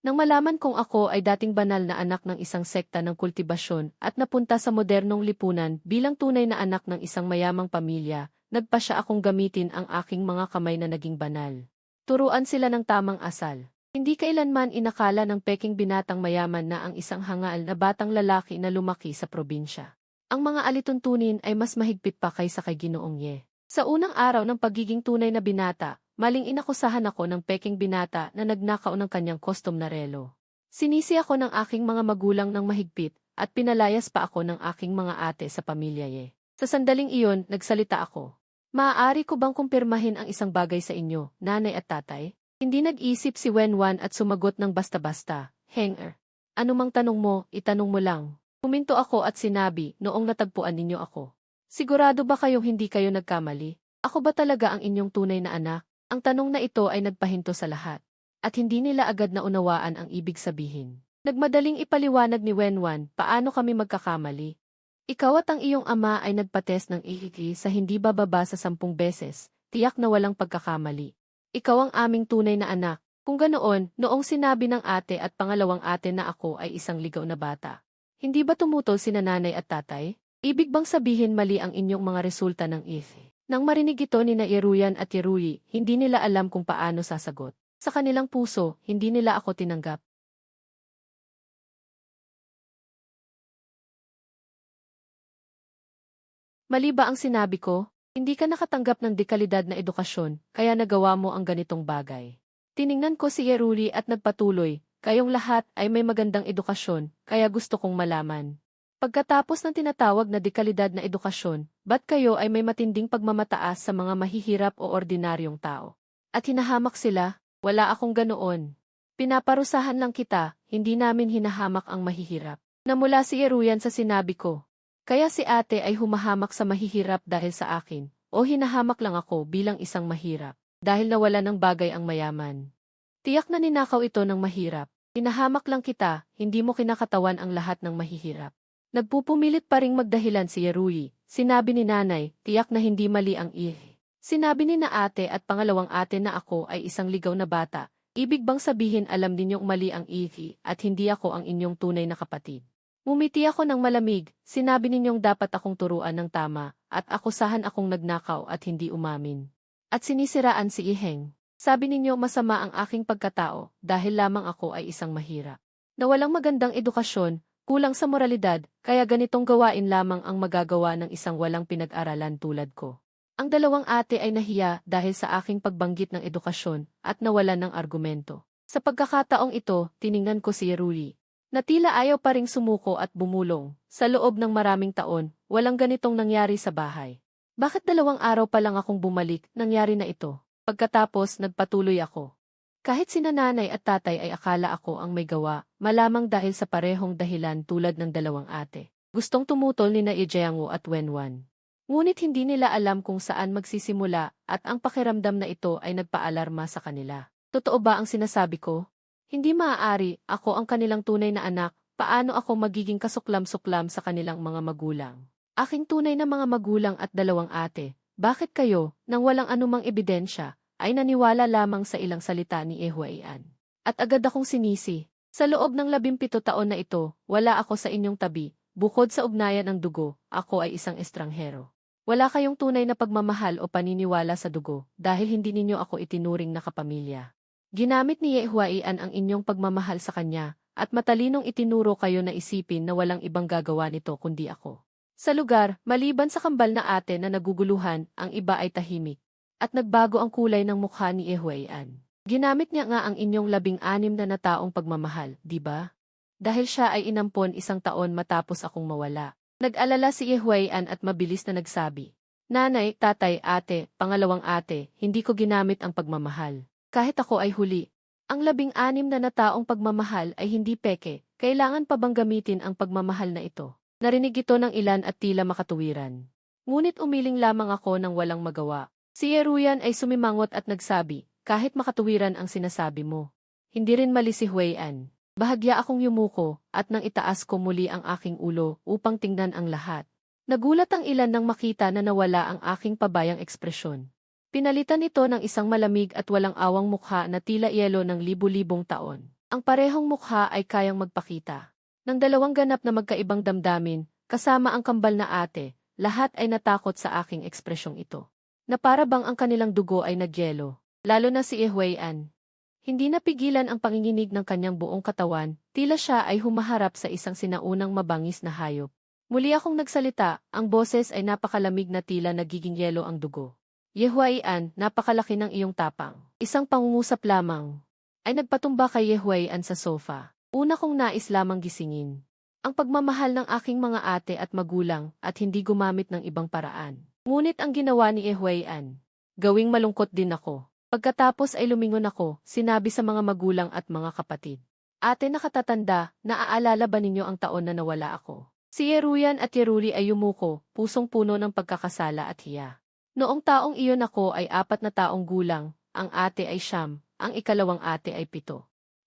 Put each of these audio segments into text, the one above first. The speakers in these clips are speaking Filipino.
Nang malaman kong ako ay dating banal na anak ng isang sekta ng kultibasyon at napunta sa modernong lipunan bilang tunay na anak ng isang mayamang pamilya, nagpasya akong gamitin ang aking mga kamay na naging banal. Turuan sila ng tamang asal. Hindi kailanman inakala ng peking binatang mayaman na ang isang hangal na batang lalaki na lumaki sa probinsya. Ang mga alituntunin ay mas mahigpit pa kaysa kay Ginoong Ye. Sa unang araw ng pagiging tunay na binata, maling inakusahan ako ng peking binata na nagnakaw ng kanyang kostum na relo. Sinisi ako ng aking mga magulang ng mahigpit at pinalayas pa ako ng aking mga ate sa pamilya Ye. Sa sandaling iyon, nagsalita ako. Maaari ko bang kumpirmahin ang isang bagay sa inyo, nanay at tatay? Hindi nag-isip si Wenwan at sumagot ng basta-basta, Hanger. Anumang tanong mo, itanong mo lang. Huminto ako at sinabi, noong natagpuan ninyo ako. Sigurado ba kayong hindi kayo nagkamali? Ako ba talaga ang inyong tunay na anak? Ang tanong na ito ay nagpahinto sa lahat. At hindi nila agad na unawaan ang ibig sabihin. Nagmadaling ipaliwanag ni Wenwan paano kami magkakamali. Ikaw at ang iyong ama ay nagpates ng ihiki sa hindi bababa sa 10 beses, tiyak na walang pagkakamali. Ikaw ang aming tunay na anak. Kung ganoon, noong sinabi ng ate at pangalawang ate na ako ay isang ligaw na bata. Hindi ba tumutol sina nanay at tatay? Ibig bang sabihin mali ang inyong mga resulta ng ihiki? Nang marinig ito ni na Yeruyan at Yeruyi, hindi nila alam kung paano sasagot. Sa kanilang puso, hindi nila ako tinanggap. Mali ba ang sinabi ko? Hindi ka nakatanggap ng dekalidad na edukasyon, kaya nagawa mo ang ganitong bagay. Tiningnan ko si Yeruyi at nagpatuloy, kayong lahat ay may magandang edukasyon, kaya gusto kong malaman. Pagkatapos ng tinatawag na dekalidad na edukasyon, ba't kayo ay may matinding pagmamataas sa mga mahihirap o ordinaryong tao? At hinahamak sila? Wala akong ganoon. Pinaparusahan lang kita, hindi namin hinahamak ang mahihirap. Namula si Yeruyan sa sinabi ko. Kaya si ate ay humahamak sa mahihirap dahil sa akin, o hinahamak lang ako bilang isang mahirap, dahil nawala ng bagay ang mayaman. Tiyak na ninakaw ito ng mahirap. Hinahamak lang kita, hindi mo kinakatawan ang lahat ng mahihirap. Nagpupumilit pa ring magdahilan si Yeruyi. Sinabi ni nanay, tiyak na hindi mali ang ihi. Sinabi ni na ate at pangalawang ate na ako ay isang ligaw na bata. Ibig bang sabihin alam ninyong mali ang ihi at hindi ako ang inyong tunay na kapatid? Ngumiti ako ng malamig, sinabi ninyong dapat akong turuan ng tama at akusahan akong nagnakaw at hindi umamin. At sinisiraan si Iheng. Sabi ninyo masama ang aking pagkatao dahil lamang ako ay isang mahirap. Na walang magandang edukasyon, kulang sa moralidad, kaya ganitong gawain lamang ang magagawa ng isang walang pinag-aralan tulad ko. Ang dalawang ate ay nahiya dahil sa aking pagbanggit ng edukasyon at nawalan ng argumento. Sa pagkakataong ito, tiningnan ko si Yeruyi. Na tila ayaw pa ring sumuko at bumulong. Sa loob ng maraming taon, walang ganitong nangyari sa bahay. Bakit 2 araw pa lang akong bumalik, nangyari na ito? Pagkatapos, nagpatuloy ako. Kahit sina nanay at tatay ay akala ako ang may gawa, malamang dahil sa parehong dahilan tulad ng dalawang ate. Gustong tumutol ni na Ijeango at Wenwan. Ngunit hindi nila alam kung saan magsisimula at ang pakiramdam na ito ay nagpaalarma sa kanila. Totoo ba ang sinasabi ko? Hindi maaari, ako ang kanilang tunay na anak, paano ako magiging kasuklam-suklam sa kanilang mga magulang? Aking tunay na mga magulang at dalawang ate, bakit kayo, nang walang anumang ebidensya, ay naniwala lamang sa ilang salita ni Ehuaian? At agad akong sinisi. Sa loob ng 17 taon na ito, wala ako sa inyong tabi, bukod sa ugnayan ng dugo, ako ay isang estranghero. Wala kayong tunay na pagmamahal o paniniwala sa dugo, dahil hindi ninyo ako itinuring na kapamilya. Ginamit ni Ehuaian ang inyong pagmamahal sa kanya, at matalinong itinuro kayo na isipin na walang ibang gagawa nito kundi ako. Sa lugar, maliban sa kambal na ate na naguguluhan, ang iba ay tahimik. At nagbago ang kulay ng mukha ni Ehuaian. Ginamit niya nga ang inyong 16 na taong pagmamahal, di ba? Dahil siya ay inampon 1 taon matapos akong mawala. Nag-alala si Ehuaian at mabilis na nagsabi. Nanay, tatay, ate, pangalawang ate, hindi ko ginamit ang pagmamahal. Kahit ako ay huli. Ang 16 na taong pagmamahal ay hindi peke, kailangan pa bang gamitin ang pagmamahal na ito? Narinig ito ng ilan at tila makatuwiran. Ngunit umiling lamang ako ng walang magawa. Si Yeruyan ay sumimangot at nagsabi, kahit makatuwiran ang sinasabi mo. Hindi rin mali si Huayan. Bahagya akong yumuko, at nang itaas ko muli ang aking ulo upang tingnan ang lahat. Nagulat ang ilan nang makita na nawala ang aking pabayang ekspresyon. Pinalitan ito ng isang malamig at walang awang mukha na tila yelo ng libu-libong taon. Ang parehong mukha ay kayang magpakita ng dalawang ganap na magkaibang damdamin, kasama ang kambal na ate, lahat ay natakot sa aking ekspresyong ito. Na para bang ang kanilang dugo ay nagyelo, lalo na si Ehuayan. Hindi napigilan ang panginginig ng kanyang buong katawan, tila siya ay humaharap sa isang sinaunang mabangis na hayop. Muli akong nagsalita, ang boses ay napakalamig na tila nagiging yelo ang dugo. Yehuayan, napakalaki ng iyong tapang. Isang pangungusap lamang ay nagpatumba kay Yehuayan sa sofa. Una kong nais lamang gisingin ang pagmamahal ng aking mga ate at magulang at hindi gumamit ng ibang paraan. Ngunit ang ginawa ni Ehuayan, gawing malungkot din ako. Pagkatapos ay lumingon ako, sinabi sa mga magulang at mga kapatid. Ate nakatatanda, naaalala ba ninyo ang taon na nawala ako? Si Yeruyan at Yeruli ay yumuko, pusong-puno ng pagkakasala at hiya. Noong taong iyon ako ay 4 na taong gulang, ang ate ay 9, ang ikalawang ate ay 7.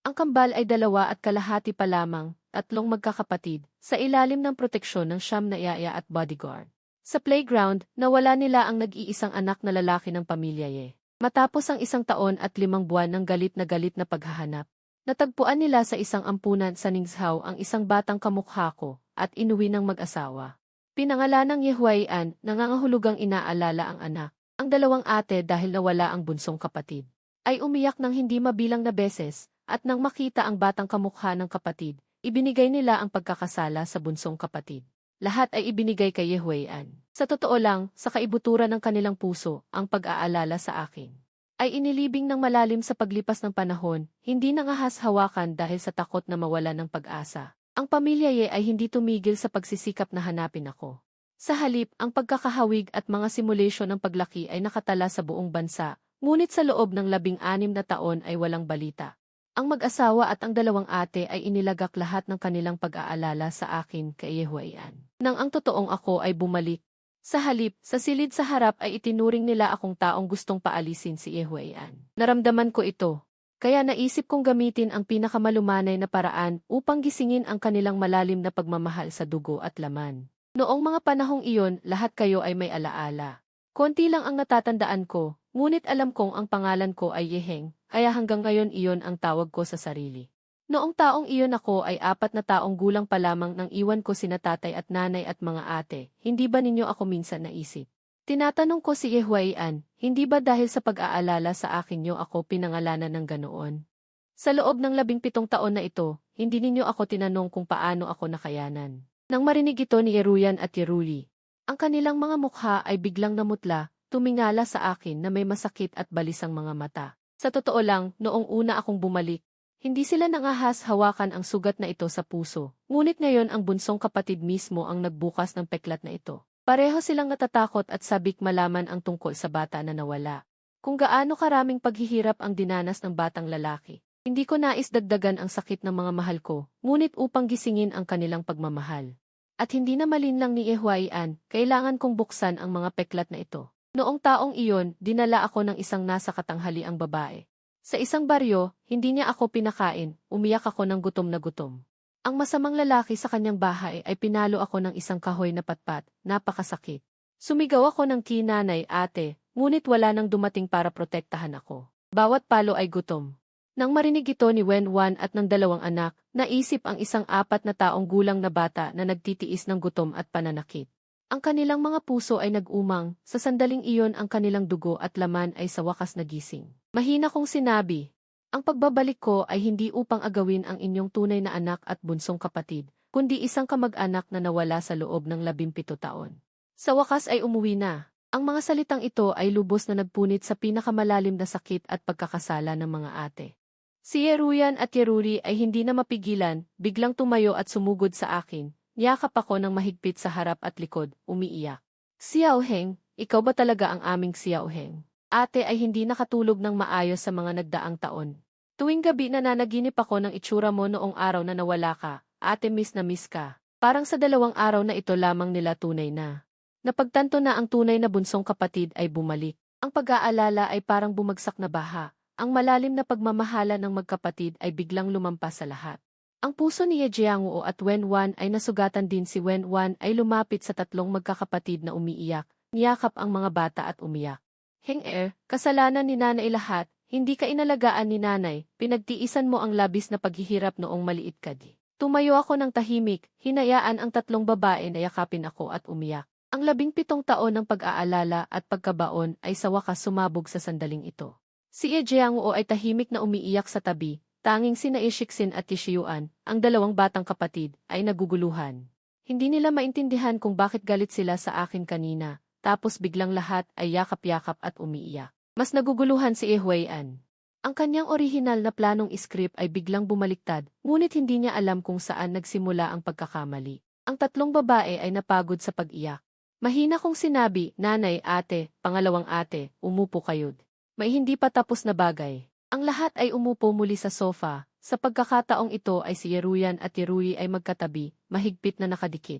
Ang kambal ay 2.5 pa lamang, 3 magkakapatid, sa ilalim ng proteksyon ng 9 na yaya at bodyguard. Sa playground, nawala nila ang nag-iisang anak na lalaki ng pamilya Ye. Matapos ang 1 taon at 5 buwan ng galit na paghahanap, natagpuan nila sa isang ampunan sa Ningzhao ang isang batang kamukha ko, at inuwi ng mag-asawa. Pinangalan ng Yehuayan, nangangahulugang inaalala ang anak. Ang 2 ate dahil nawala ang bunsong kapatid, ay umiyak ng hindi mabilang na beses, at nang makita ang batang kamukha ng kapatid, ibinigay nila ang pagkakasala sa bunsong kapatid. Lahat ay ibinigay kay Yehuayan. Sa totoo lang, sa kaibuturan ng kanilang puso, ang pag-aalala sa akin ay inilibing ng malalim sa paglipas ng panahon, hindi nangahas hawakan dahil sa takot na mawala ng pag-asa. Ang pamilya Ye ay hindi tumigil sa pagsisikap na hanapin ako. Sa halip, ang pagkakahawig at mga simulasyon ng paglaki ay nakatala sa buong bansa, ngunit sa loob ng 16 na taon ay walang balita. Ang mag-asawa at ang 2 ate ay inilagak lahat ng kanilang pag-aalala sa akin kay Yehuayan. Nang ang totoong ako ay bumalik. Sa halip, sa silid sa harap ay itinuring nila akong taong gustong paalisin si Yehuayan. Naramdaman ko ito. Kaya naisip kong gamitin ang pinakamalumanay na paraan upang gisingin ang kanilang malalim na pagmamahal sa dugo at laman. Noong mga panahong iyon, lahat kayo ay may alaala. Konti lang ang natatandaan ko, ngunit alam kong ang pangalan ko ay Yeheng, kaya hanggang ngayon iyon ang tawag ko sa sarili. Noong taong iyon ako ay 4 na taong gulang pa lamang nang iwan ko sina tatay at nanay at mga ate, hindi ba ninyo ako minsan naisip? Tinatanong ko si Yehuayan, hindi ba dahil sa pag-aalala sa akin nyo ako pinangalanan ng ganoon? Sa loob ng 17 taon na ito, hindi ninyo ako tinanong kung paano ako nakayanan. Nang marinig ito ni Yeruyan at Yeruli, ang kanilang mga mukha ay biglang namutla, tumingala sa akin na may masakit at balisang mga mata. Sa totoo lang, noong una akong bumalik, hindi sila nangahas hawakan ang sugat na ito sa puso, ngunit ngayon ang bunsong kapatid mismo ang nagbukas ng peklat na ito. Pareho silang natatakot at sabik malaman ang tungkol sa bata na nawala. Kung gaano karaming paghihirap ang dinanas ng batang lalaki. Hindi ko nais dagdagan ang sakit ng mga mahal ko, ngunit upang gisingin ang kanilang pagmamahal. At hindi na malinlang ni Yehuayan, kailangan kong buksan ang mga peklat na ito. Noong taong iyon, dinala ako ng isang nasa katanghali ang babae. Sa isang baryo, hindi niya ako pinakain, umiyak ako ng gutom na gutom. Ang masamang lalaki sa kanyang bahay ay pinalo ako ng isang kahoy na patpat, napakasakit. Sumigaw ako ng kinanay ate, ngunit wala nang dumating para protektahan ako. Bawat palo ay gutom. Nang marinig ito ni Wenwan at ng 2 anak, naisip ang isang 4 na taong gulang na bata na nagtitiis ng gutom at pananakit. Ang kanilang mga puso ay nag-umang, sa sandaling iyon ang kanilang dugo at laman ay sa wakas nagising. Mahina kong sinabi, ang pagbabalik ko ay hindi upang agawin ang inyong tunay na anak at bunsong kapatid, kundi isang kamag-anak na nawala sa loob ng 17 taon. Sa wakas ay umuwi na. Ang mga salitang ito ay lubos na nagpunit sa pinakamalalim na sakit at pagkakasala ng mga ate. Si Yeruyan at Yeruli ay hindi na mapigilan, biglang tumayo at sumugod sa akin. Niyakap ako ng mahigpit sa harap at likod, umiiyak. Xiaoheng, ikaw ba talaga ang aming Xiaoheng? Ate ay hindi nakatulog ng maayos sa mga nagdaang taon. Tuwing gabi nananaginip ako ng itsura mo noong araw na nawala ka, ate miss na miss ka. Parang sa 2 araw na ito lamang nila tunay na. Napagtanto na ang tunay na bunsong kapatid ay bumalik. Ang pag-aalala ay parang bumagsak na baha. Ang malalim na pagmamahala ng magkapatid ay biglang lumampas sa lahat. Ang puso ni Ye Jianguo at Wenwan ay nasugatan din si Wenwan ay lumapit sa 3 magkakapatid na umiiyak, niyakap ang mga bata at umiyak. Heng kasalanan ni nanay lahat, hindi ka inalagaan ni nanay, pinagtiisan mo ang labis na paghihirap noong maliit ka di. Tumayo ako ng tahimik, hinayaan ang tatlong babae na yakapin ako at umiyak. Ang 17 taon ng pag-aalala at pagkabaon ay sa wakas sumabog sa sandaling ito. Si Ejeanguo ay tahimik na umiiyak sa tabi, tanging sina Ishiksin at Tishiyuan, ang dalawang batang kapatid, ay naguguluhan. Hindi nila maintindihan kung bakit galit sila sa akin kanina, tapos biglang lahat ay yakap-yakap at umiiyak. Mas naguguluhan si Ehuayan. Ang kanyang orihinal na planong script ay biglang bumaliktad, ngunit hindi niya alam kung saan nagsimula ang pagkakamali. Ang tatlong babae ay napagod sa pag-iyak. Mahina kong sinabi, nanay, ate, pangalawang ate, umupo kayo. May hindi pa tapos na bagay. Ang lahat ay umupo muli sa sofa. Sa pagkakataong ito ay si Yeruyan at Yerui ay magkatabi, mahigpit na nakadikit.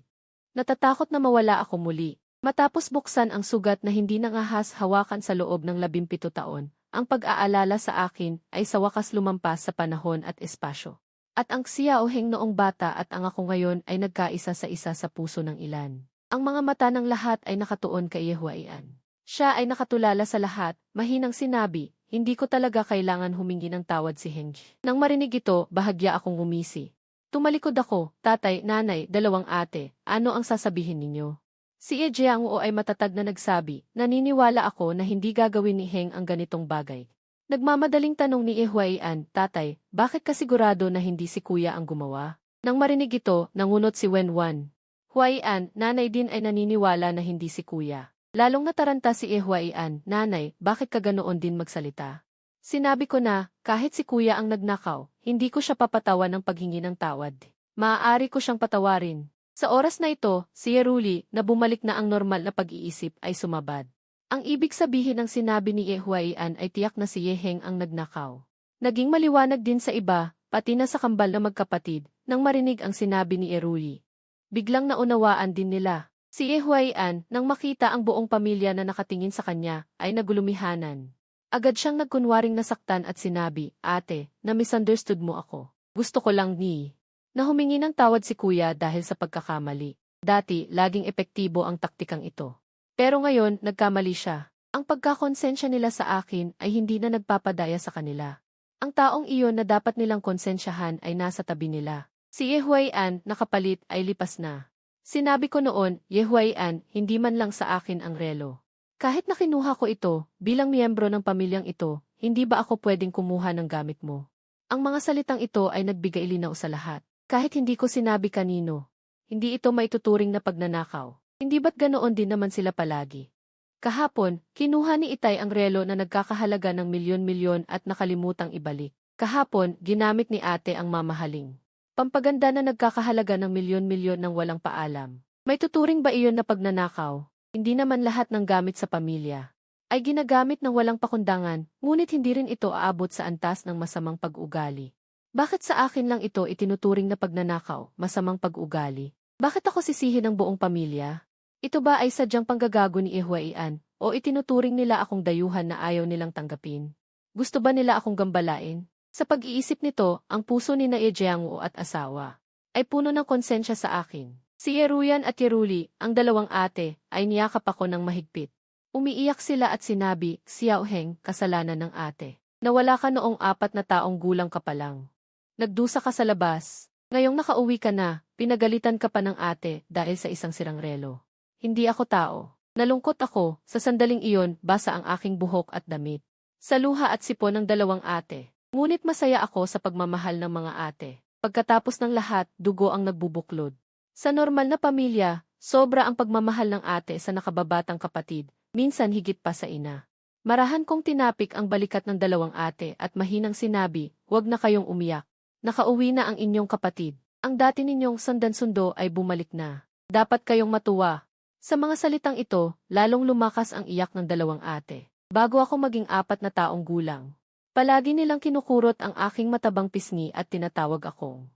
Natatakot na mawala ako muli. Matapos buksan ang sugat na hindi nangahas hawakan sa loob ng 17 taon, ang pag-aalala sa akin ay sa wakas lumampas sa panahon at espasyo. At ang Xiaoheng noong bata at ang ako ngayon ay nagkaisa sa isa sa puso ng ilan. Ang mga mata ng lahat ay nakatuon kay Yehuayan. Siya ay nakatulala sa lahat, mahinang sinabi, hindi ko talaga kailangan humingi ng tawad si Hengji. Nang marinig ito, bahagya akong ngumisi. Tumalikod ako, tatay, nanay, dalawang ate, ano ang sasabihin ninyo? Si Ejeanguo ay matatag na nagsabi, naniniwala ako na hindi gagawin ni Heng ang ganitong bagay. Nagmamadaling tanong ni Ehuayan, tatay, bakit ka sigurado na hindi si kuya ang gumawa? Nang marinig ito, nangunot si Wenwan. Huayan, nanay din ay naniniwala na hindi si kuya. Lalong nataranta si Ehuayan, nanay, bakit ka ganoon din magsalita? Sinabi ko na, kahit si kuya ang nagnakaw, hindi ko siya papatawan ng paghingi ng tawad. Maaari ko siyang patawarin. Sa oras na ito, si Yeruli, na bumalik na ang normal na pag-iisip, ay sumabad. Ang ibig sabihin ng sinabi ni Ehuayan ay tiyak na si Yeheng ang nagnakaw. Naging maliwanag din sa iba, pati na sa kambal na magkapatid, nang marinig ang sinabi ni Yeruli. Biglang naunawaan din nila. Si Ehuayan, nang makita ang buong pamilya na nakatingin sa kanya, ay nagulumihanan. Agad siyang nagkunwaring nasaktan at sinabi, ate, na-misunderstood mo ako. Gusto ko lang na humingi ng tawad si kuya dahil sa pagkakamali. Dati, laging epektibo ang taktikang ito. Pero ngayon, nagkamali siya. Ang pagkakonsensya nila sa akin ay hindi na nagpapadaya sa kanila. Ang taong iyon na dapat nilang konsensyahan ay nasa tabi nila. Si Yehuayan, nakapalit, ay lipas na. Sinabi ko noon, Yehuayan, hindi man lang sa akin ang relo. Kahit na kinuha ko ito, bilang miyembro ng pamilyang ito, hindi ba ako pwedeng kumuha ng gamit mo? Ang mga salitang ito ay nagbigay linaw sa lahat. Kahit hindi ko sinabi kanino, hindi ito maituturing na pagnanakaw. Hindi ba't ganoon din naman sila palagi? Kahapon, kinuha ni Itay ang relo na nagkakahalaga ng milyon-milyon at nakalimutang ibalik. Kahapon, ginamit ni ate ang mamahaling pampaganda na nagkakahalaga ng milyon-milyon ng walang paalam. May tuturing ba iyon na pagnanakaw? Hindi naman lahat ng gamit sa pamilya ay ginagamit ng walang pakundangan, ngunit hindi rin ito aabot sa antas ng masamang pag-ugali. Bakit sa akin lang ito itinuturing na pagnanakaw, masamang pag-ugali? Bakit ako sisihin ng buong pamilya? Ito ba ay sadyang panggagago ni Ehuayan, o itinuturing nila akong dayuhan na ayaw nilang tanggapin? Gusto ba nila akong gambalain? Sa pag-iisip nito, ang puso ni na Ejeanguo at asawa ay puno ng konsensya sa akin. Si Yeruyan at Yeruli, ang dalawang ate, ay niyakap ako ng mahigpit. Umiiyak sila at sinabi, Xiaoheng, kasalanan ng ate. Nawala ka noong 4 na taong gulang ka pa lang. Nagdusa ka sa labas. Ngayong nakauwi ka na, pinagalitan ka pa ng ate dahil sa isang sirang relo. Hindi ako tao. Nalungkot ako, sa sandaling iyon, basa ang aking buhok at damit. Sa luha at sipon ng dalawang ate. Ngunit masaya ako sa pagmamahal ng mga ate. Pagkatapos ng lahat, dugo ang nagbubuklod. Sa normal na pamilya, sobra ang pagmamahal ng ate sa nakababatang kapatid, minsan higit pa sa ina. Marahan kong tinapik ang balikat ng dalawang ate at mahinang sinabi, huwag na kayong umiyak. Nakauwi na ang inyong kapatid. Ang dati ninyong sandan-sundo ay bumalik na. Dapat kayong matuwa. Sa mga salitang ito, lalong lumakas ang iyak ng dalawang ate. Bago ako maging 4 na taong gulang, palagi nilang kinukurot ang aking matabang pisngi at tinatawag akong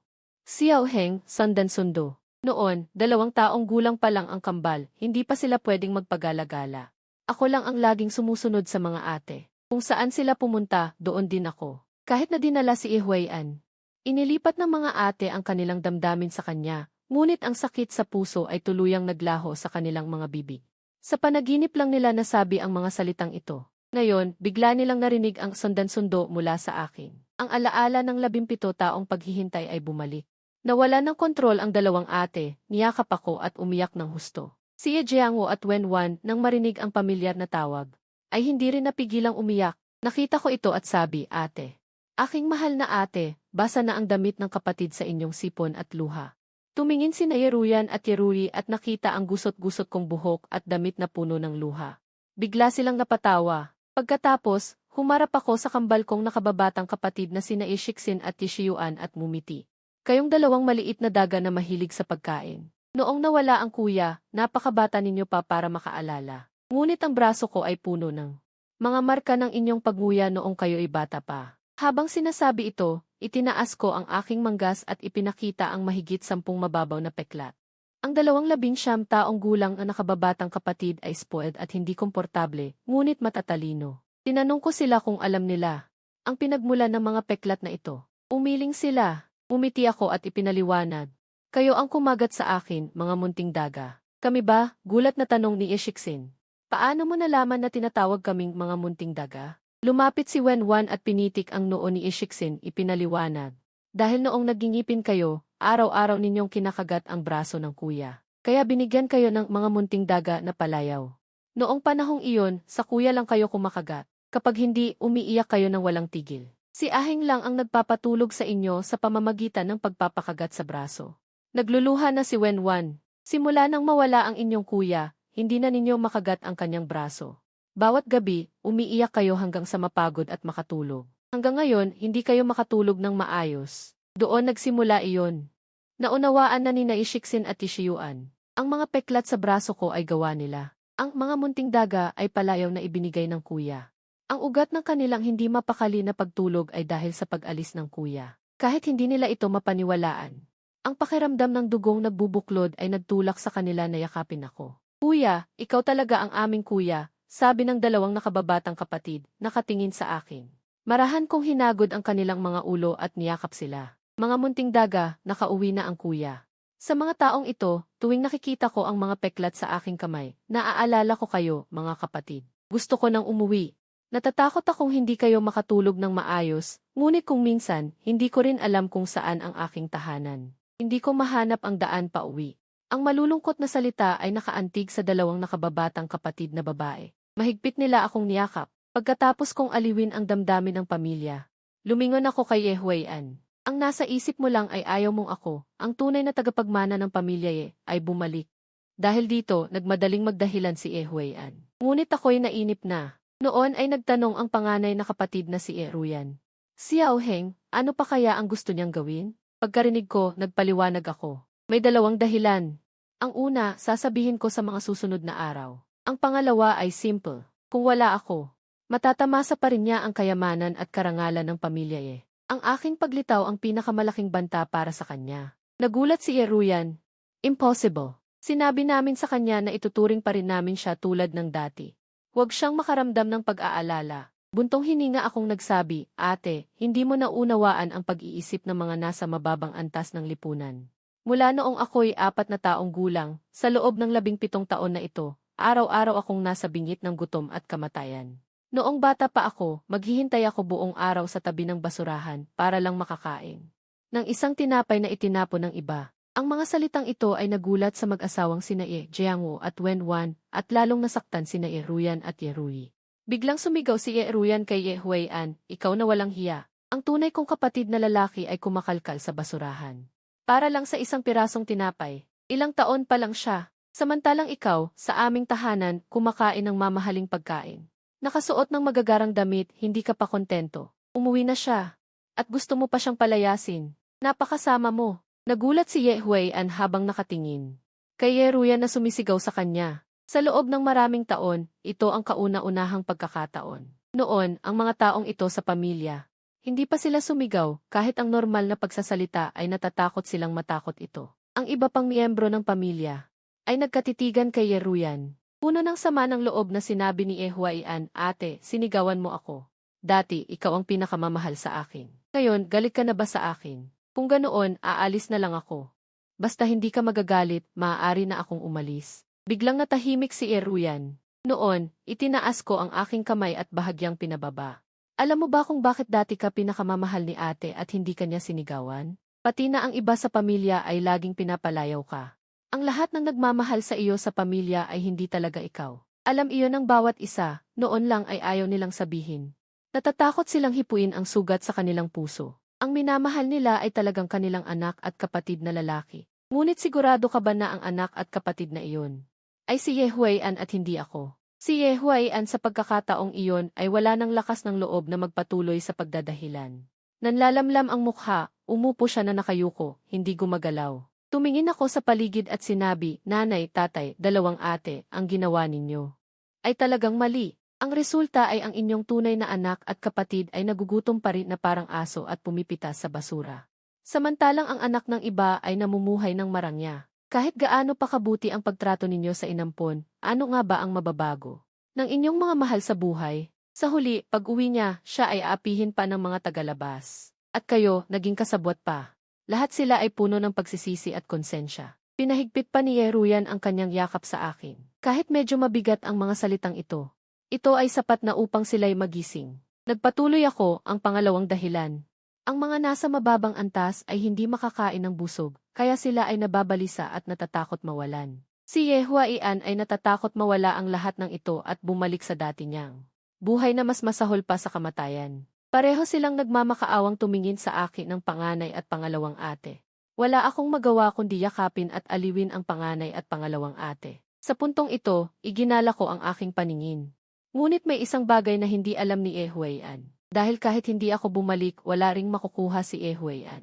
Xiaoheng, sandan-sundo. Noon, 2 taong gulang pa lang ang kambal, hindi pa sila pwedeng magpagala-gala. Ako lang ang laging sumusunod sa mga ate. Kung saan sila pumunta, doon din ako. Kahit na dinala si Ehuayan. Inilipat ng mga ate ang kanilang damdamin sa kanya, ngunit ang sakit sa puso ay tuluyang naglaho sa kanilang mga bibig. Sa panaginip lang nila nasabi ang mga salitang ito. Ngayon, bigla nilang narinig ang sundan-sundo mula sa akin. Ang alaala ng 17 taong paghihintay ay bumalik. Nawala ng kontrol ang dalawang ate, niyakap ako at umiyak ng husto. Si Jiangwo at Wenwan nang marinig ang pamilyar na tawag, ay hindi rin napigilang umiyak. Nakita ko ito at sabi, ate. Aking mahal na ate, basa na ang damit ng kapatid sa inyong sipon at luha. Tumingin si Yeruyan at Yerui at nakita ang gusot-gusot kong buhok at damit na puno ng luha. Bigla silang napatawa. Pagkatapos, humarap ako sa kambal kong nakababatang kapatid na sina Ishiksin at Tishiyuan at Mumiti. Kayong dalawang maliit na daga na mahilig sa pagkain. Noong nawala ang kuya, napakabata ninyo pa para makaalala. Ngunit ang braso ko ay puno ng mga marka ng inyong pagnguya noong kayo'y bata pa. Habang sinasabi ito, itinaas ko ang aking manggas at ipinakita ang mahigit 10 mababaw na peklat. Ang 19 taong gulang na nakababatang kapatid ay spoiled at hindi komportable, ngunit matatalino. Tinanong ko sila kung alam nila ang pinagmulan ng mga peklat na ito. Umiling sila. Umiti ako at ipinaliwanag. Kayo ang kumagat sa akin, mga munting daga. Kami ba? Gulat na tanong ni Ishiksin. Paano mo nalaman na tinatawag kaming mga munting daga? Lumapit si Wenwan at pinitik ang noo ni Ishiksin, ipinaliwanag. Dahil noong nagingipin kayo, araw-araw ninyong kinakagat ang braso ng kuya. Kaya binigyan kayo ng mga munting daga na palayaw. Noong panahong iyon, sa kuya lang kayo kumakagat. Kapag hindi, umiiyak kayo ng walang tigil. Si Ahing lang ang nagpapatulog sa inyo sa pamamagitan ng pagpapakagat sa braso. Nagluluha na si Wenwan. Simula nang mawala ang inyong kuya, hindi na ninyo makagat ang kanyang braso. Bawat gabi, umiiyak kayo hanggang sa mapagod at makatulog. Hanggang ngayon, hindi kayo makatulog ng maayos. Doon nagsimula iyon. Naunawaan na ni Ishiksin at Tishiyuan. Ang mga peklat sa braso ko ay gawa nila. Ang mga munting daga ay palayaw na ibinigay ng kuya. Ang ugat ng kanilang hindi mapakali na pagtulog ay dahil sa pag-alis ng kuya. Kahit hindi nila ito mapaniwalaan. Ang pakiramdam ng dugong nagbubuklod ay nagtulak sa kanila na yakapin ako. Kuya, ikaw talaga ang aming kuya, sabi ng dalawang nakababatang kapatid, nakatingin sa akin. Marahan kong hinagod ang kanilang mga ulo at niyakap sila. Mga munting daga, nakauwi na ang kuya. Sa mga taong ito, tuwing nakikita ko ang mga peklat sa aking kamay, naaalala ko kayo, mga kapatid. Gusto ko nang umuwi. Natatakot akong hindi kayo makatulog ng maayos, ngunit kung minsan, hindi ko rin alam kung saan ang aking tahanan. Hindi ko mahanap ang daan pa uwi. Ang malulungkot na salita ay nakaantig sa dalawang nakababatang kapatid na babae. Mahigpit nila akong niyakap. Pagkatapos kong aliwin ang damdamin ng pamilya, lumingon ako kay Yehuayan. Ang nasa isip mo lang ay ayaw mong ako, ang tunay na tagapagmana ng pamilya ay bumalik. Dahil dito, nagmadaling magdahilan si Yehuayan. Ngunit ako'y nainip na. Noon ay nagtanong ang panganay na kapatid na si Yeruyan. Si Xiaoheng, ano pa kaya ang gusto niyang gawin? Pagkarinig ko, nagpaliwanag ako. May dalawang dahilan. Ang una, sasabihin ko sa mga susunod na araw. Ang pangalawa ay simple. Kung wala ako, matatamasa pa rin niya ang kayamanan at karangalan ng pamilya. Ang aking paglitaw ang pinakamalaking banta para sa kanya. Nagulat si Yeruyan. Impossible. Sinabi namin sa kanya na ituturing pa rin namin siya tulad ng dati. Huwag siyang makaramdam ng pag-aalala. Buntong hininga akong nagsabi, ate, hindi mo naunawaan ang pag-iisip ng mga nasa mababang antas ng lipunan. Mula noong ako'y 4 na taong gulang, sa loob ng 17 taon na ito, araw-araw akong nasa bingit ng gutom at kamatayan. Noong bata pa ako, maghihintay ako buong araw sa tabi ng basurahan para lang makakain ng isang tinapay na itinapon ng iba. Ang mga salitang ito ay nagulat sa mag-asawang sina Jiangwo at Wenwan at lalong nasaktan sina Yeruyan at Yerui. Biglang sumigaw si Yeruyan kay Yehuayan, ikaw na walang hiya. Ang tunay kong kapatid na lalaki ay kumakalkal sa basurahan. Para lang sa isang pirasong tinapay. Ilang taon pa lang siya. Samantalang ikaw, sa aming tahanan, kumakain ng mamahaling pagkain. Nakasuot ng magagarang damit, hindi ka pa kontento. Umuwi na siya. At gusto mo pa siyang palayasin. Napakasama mo. Nagulat si Yehuayan habang nakatingin. Kay Yeruyan na sumisigaw sa kanya. Sa loob ng maraming taon, ito ang kauna-unahang pagkakataon. Noon, ang mga taong ito sa pamilya. Hindi pa sila sumigaw, kahit ang normal na pagsasalita ay natatakot silang matakot ito. Ang iba pang miyembro ng pamilya ay nagkatitigan kay Yeruyan. Puno ng sama ng loob na sinabi ni Yehuayan, ate, sinigawan mo ako. Dati, ikaw ang pinakamamahal sa akin. Ngayon, galit ka na ba sa akin? Kung ganoon, aalis na lang ako. Basta hindi ka magagalit, maaari na akong umalis. Biglang natahimik si Yeruyan. Noon, itinaas ko ang aking kamay at bahagyang pinababa. Alam mo ba kung bakit dati ka pinakamamahal ni ate at hindi kanya sinigawan? Pati na ang iba sa pamilya ay laging pinapalayaw ka. Ang lahat ng nagmamahal sa iyo sa pamilya ay hindi talaga ikaw. Alam iyon ng bawat isa, noon lang ay ayaw nilang sabihin. Natatakot silang hipuin ang sugat sa kanilang puso. Ang minamahal nila ay talagang kanilang anak at kapatid na lalaki. Ngunit sigurado ka ba na ang anak at kapatid na iyon ay si Ye Huaian at hindi ako? Si Ye Huaian sa pagkakataong iyon ay wala ng lakas ng loob na magpatuloy sa pagdadahilan. Nanlalamlam ang mukha, umupo siya na nakayuko, hindi gumagalaw. Tumingin ako sa paligid at sinabi, "Nanay, tatay, dalawang ate, ang ginawa ninyo ay talagang mali. Ang resulta ay ang inyong tunay na anak at kapatid ay nagugutom pa rin na parang aso at pumipitas sa basura. Samantalang ang anak ng iba ay namumuhay ng marangya. Kahit gaano pa kabuti ang pagtrato ninyo sa inampon, ano nga ba ang mababago ng inyong mga mahal sa buhay? Sa huli, pag-uwi niya, siya ay aapihin pa ng mga tagalabas. At kayo, naging kasabwat pa. Lahat sila ay puno ng pagsisisi at konsensya. Pinahigpit pa ni Yeruyan ang kanyang yakap sa akin. Kahit medyo mabigat ang mga salitang ito, ito ay sapat na upang sila'y magising. Nagpatuloy ako, ang pangalawang dahilan. Ang mga nasa mababang antas ay hindi makakain ng busog, kaya sila ay nababalisa at natatakot mawalan. Si Ye Huaian ay natatakot mawala ang lahat ng ito at bumalik sa dati niyang buhay na mas masahol pa sa kamatayan. Pareho silang nagmamakaawang tumingin sa akin ng panganay at pangalawang ate. Wala akong magawa kundi yakapin at aliwin ang panganay at pangalawang ate. Sa puntong ito, iginala ko ang aking paningin. Ngunit may isang bagay na hindi alam ni Ye Huaian. Dahil kahit hindi ako bumalik, wala ring makukuha si Ye Huaian.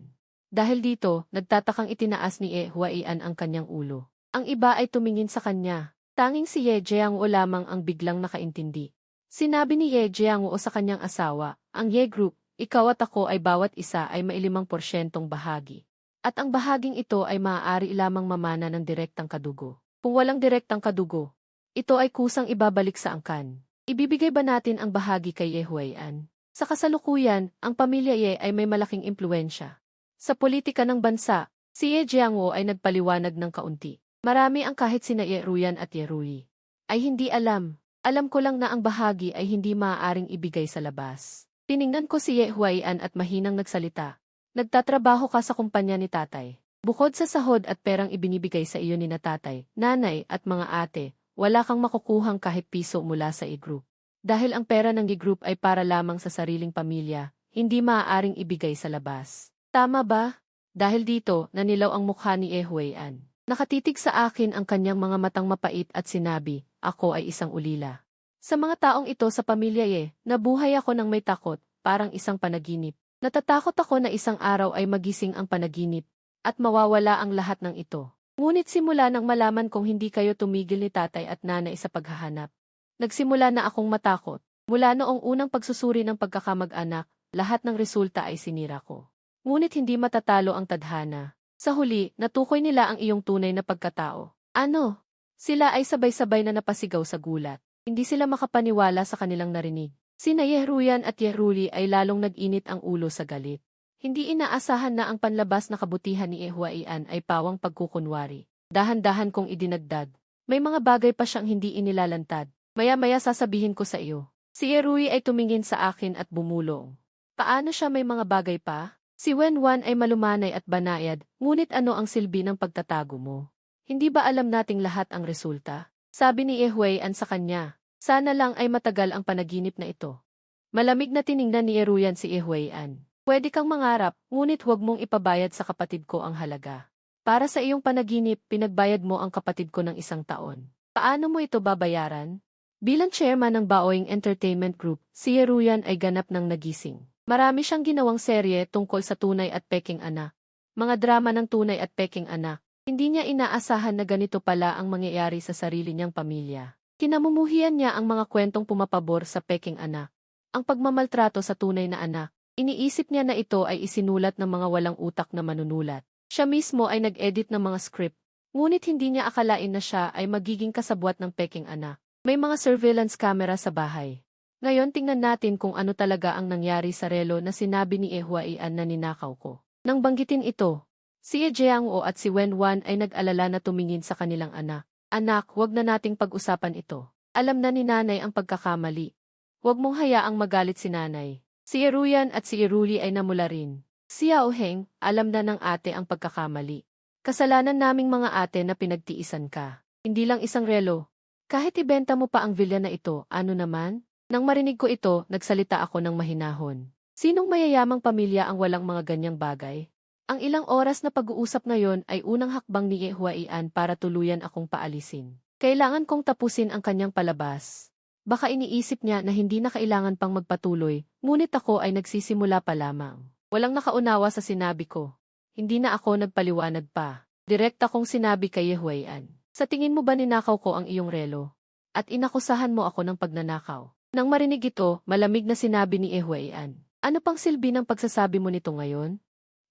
Dahil dito, nagtatakang itinaas ni Ye Huaian ang kanyang ulo. Ang iba ay tumingin sa kanya. Tanging si Ye Jiangwo lamang ang biglang nakaintindi. Sinabi ni Ye Jiangwo sa kanyang asawa, "Ang Ye Group, ikaw at ako ay bawat isa ay may 5% bahagi. At ang bahaging ito ay maaari lamang mamana ng direktang kadugo. Kung walang direktang kadugo, ito ay kusang ibabalik sa angkan. Ibibigay ba natin ang bahagi kay Ye Huaian?" Sa kasalukuyan, ang pamilya Ye ay may malaking impluensya sa politika ng bansa. Si Ye Jiangwo ay nagpaliwanag ng kaunti. Marami ang kahit sina Ye Ruyan at Ye Rui ay hindi alam. Alam ko lang na ang bahagi ay hindi maaaring ibigay sa labas. Tiningnan ko si Ye Huaian at mahinang nagsalita. "Nagtatrabaho ka sa kumpanya ni tatay. Bukod sa sahod at perang ibinibigay sa iyo ni na tatay, nanay at mga ate, wala kang makukuhang kahit piso mula sa e-group. Dahil ang pera ng e-group ay para lamang sa sariling pamilya, hindi maaaring ibigay sa labas. Tama ba?" Dahil dito, nanilaw ang mukha ni Ye Huaian. Nakatitig sa akin ang kanyang mga matang mapait at sinabi, "Ako ay isang ulila." Sa mga taong ito sa pamilya Ye, nabuhay ako ng may takot, parang isang panaginip. Natatakot ako na isang araw ay magising ang panaginip, at mawawala ang lahat ng ito. Ngunit simula nang malaman kong hindi kayo tumigil ni tatay at nanay sa paghahanap, nagsimula na akong matakot. Mula noong unang pagsusuri ng pagkakamag-anak, lahat ng resulta ay sinira ko. Ngunit hindi matatalo ang tadhana. Sa huli, natukoy nila ang iyong tunay na pagkatao. Ano? Sila ay sabay-sabay na napasigaw sa gulat. Hindi sila makapaniwala sa kanilang narinig. Sina Ye Ruyan at Ye Rui ay lalong nag-init ang ulo sa galit. Hindi inaasahan na ang panlabas na kabutihan ni Ye Huaian ay pawang pagkukunwari. Dahan-dahan kong idinagdag. May mga bagay pa siyang hindi inilalantad. Maya-maya sasabihin ko sa iyo. Si Ye Rui ay tumingin sa akin at bumulong. Paano siya may mga bagay pa? Si Wenwan ay malumanay at banayad, ngunit ano ang silbi ng pagtatago mo? Hindi ba alam nating lahat ang resulta? Sabi ni Ye Huaian sa kanya. Sana lang ay matagal ang panaginip na ito. Malamig na tiningnan ni Ye Ruyan si Ye Huaian. Pwede kang mangarap, ngunit huwag mong ipabayad sa kapatid ko ang halaga. Para sa iyong panaginip, pinagbayad mo ang kapatid ko ng 1 taon. Paano mo ito babayaran? Bilang chairman ng Baoing Entertainment Group, si Ye Ruyan ay ganap ng nagising. Marami siyang ginawang serye tungkol sa tunay at peking anak. Mga drama ng tunay at peking anak. Hindi niya inaasahan na ganito pala ang mangyayari sa sarili niyang pamilya. Kinamumuhian niya ang mga kwentong pumapabor sa peking anak. Ang pagmamaltrato sa tunay na anak. Iniisip niya na ito ay isinulat ng mga walang utak na manunulat. Siya mismo ay nag-edit ng mga script. Ngunit hindi niya akalain na siya ay magiging kasabwat ng peking anak. May mga surveillance camera sa bahay. Ngayon tingnan natin kung ano talaga ang nangyari sa relo na sinabi ni Ye Huaian na ninakaw ko. Nang banggitin ito, si Ye Jiangwo at si Wenwan ay nag-alala na tumingin sa kanilang anak. Anak, huwag na nating pag-usapan ito. Alam na ni nanay ang pagkakamali. Huwag mong hayaang magalit si nanay. Si Yeruyan at si Iruli ay namula rin. Si Yao Heng, alam na ng ate ang pagkakamali. Kasalanan naming mga ate na pinagtiisan ka. Hindi lang isang relo. Kahit ibenta mo pa ang villa na ito, ano naman? Nang marinig ko ito, nagsalita ako ng mahinahon. Sinong mayayamang pamilya ang walang mga ganyang bagay? Ang ilang oras na pag-uusap na yon ay unang hakbang ni Huaian para tuluyan akong paalisin. Kailangan kong tapusin ang kanyang palabas. Baka iniisip niya na hindi na kailangan pang magpatuloy, ngunit ako ay nagsisimula pa lamang. Walang nakaunawa sa sinabi ko. Hindi na ako nagpaliwanag pa. Direkta kong sinabi kay Huaian. Sa tingin mo ba ninakaw ko ang iyong relo? At inakusahan mo ako ng pagnanakaw. Nang marinig ito, malamig na sinabi ni Huaian. Ano pang silbi ng pagsasabi mo nito ngayon?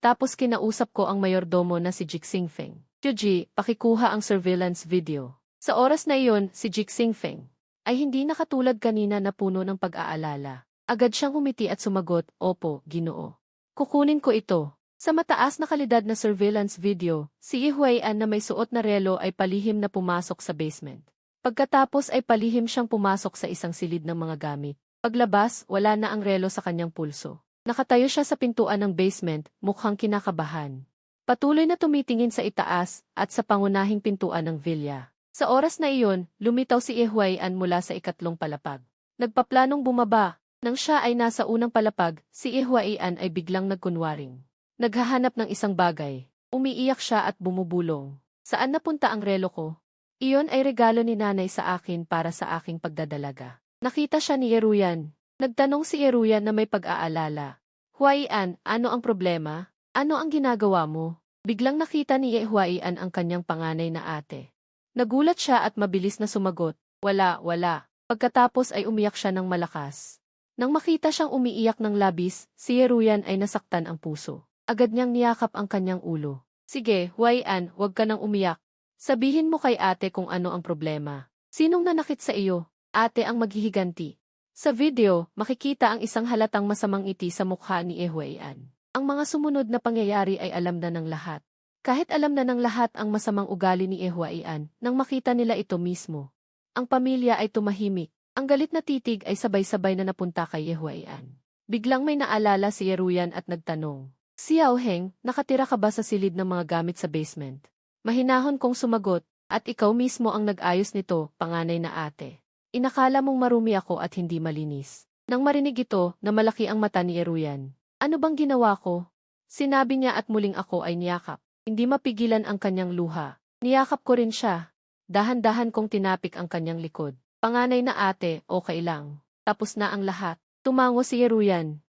Tapos kinausap ko ang mayordomo na si Jixing Feng. Juji, pakikuha ang surveillance video. Sa oras na iyon, si Jixing Feng ay hindi na katulad kanina na puno ng pag-aalala. Agad siyang humiti at sumagot, Opo, Ginoo. Kukunin ko ito. Sa mataas na kalidad na surveillance video, si Huaian na may suot na relo ay palihim na pumasok sa basement. Pagkatapos ay palihim siyang pumasok sa isang silid ng mga gamit. Paglabas, wala na ang relo sa kanyang pulso. Nakatayo siya sa pintuan ng basement, mukhang kinakabahan. Patuloy na tumitingin sa itaas at sa pangunahing pintuan ng villa. Sa oras na iyon, lumitaw si Huaian mula sa ikatlong palapag. Nagpaplanong bumaba. Nang siya ay nasa unang palapag, si Huaian ay biglang nagkunwaring. Naghahanap ng isang bagay. Umiiyak siya at bumubulong. Saan napunta ang relo ko? Iyon ay regalo ni nanay sa akin para sa aking pagdadalaga. Nakita siya ni Yeruyan. Nagtanong si Yeruyan na may pag-aalala. Huaian, ano ang problema? Ano ang ginagawa mo? Biglang nakita ni Huaian ang kanyang panganay na ate. Nagulat siya at mabilis na sumagot, wala. Pagkatapos ay umiyak siya ng malakas. Nang makita siyang umiiyak ng labis, si Yeruyan ay nasaktan ang puso. Agad niyang niyakap ang kanyang ulo. Sige, Huaian, huwag ka nang umiyak. Sabihin mo kay ate kung ano ang problema. Sinong nanakit sa iyo? Ate ang maghihiganti. Sa video, makikita ang isang halatang masamang ngiti sa mukha ni Huaian. Ang mga sumunod na pangyayari ay alam na ng lahat. Kahit alam na ng lahat ang masamang ugali ni Huaian, nang makita nila ito mismo. Ang pamilya ay tumahimik. Ang galit na titig ay sabay-sabay na napunta kay Huaian. Biglang may naalala si Yeruyan at nagtanong, Si Yao Heng, nakatira ka ba sa silid ng mga gamit sa basement? Mahinahon kong sumagot, at ikaw mismo ang nag-ayos nito, panganay na ate. Inakala mong marumi ako at hindi malinis. Nang marinig ito, na malaki ang mata ni Yeruyan. Ano bang ginawa ko? Sinabi niya at muling ako ay niyakap. Hindi mapigilan ang kanyang luha. Niyakap ko rin siya. Dahan-dahan kong tinapik ang kanyang likod. Panganay na ate, okay lang. Tapos na ang lahat. Tumango si Yeruyan.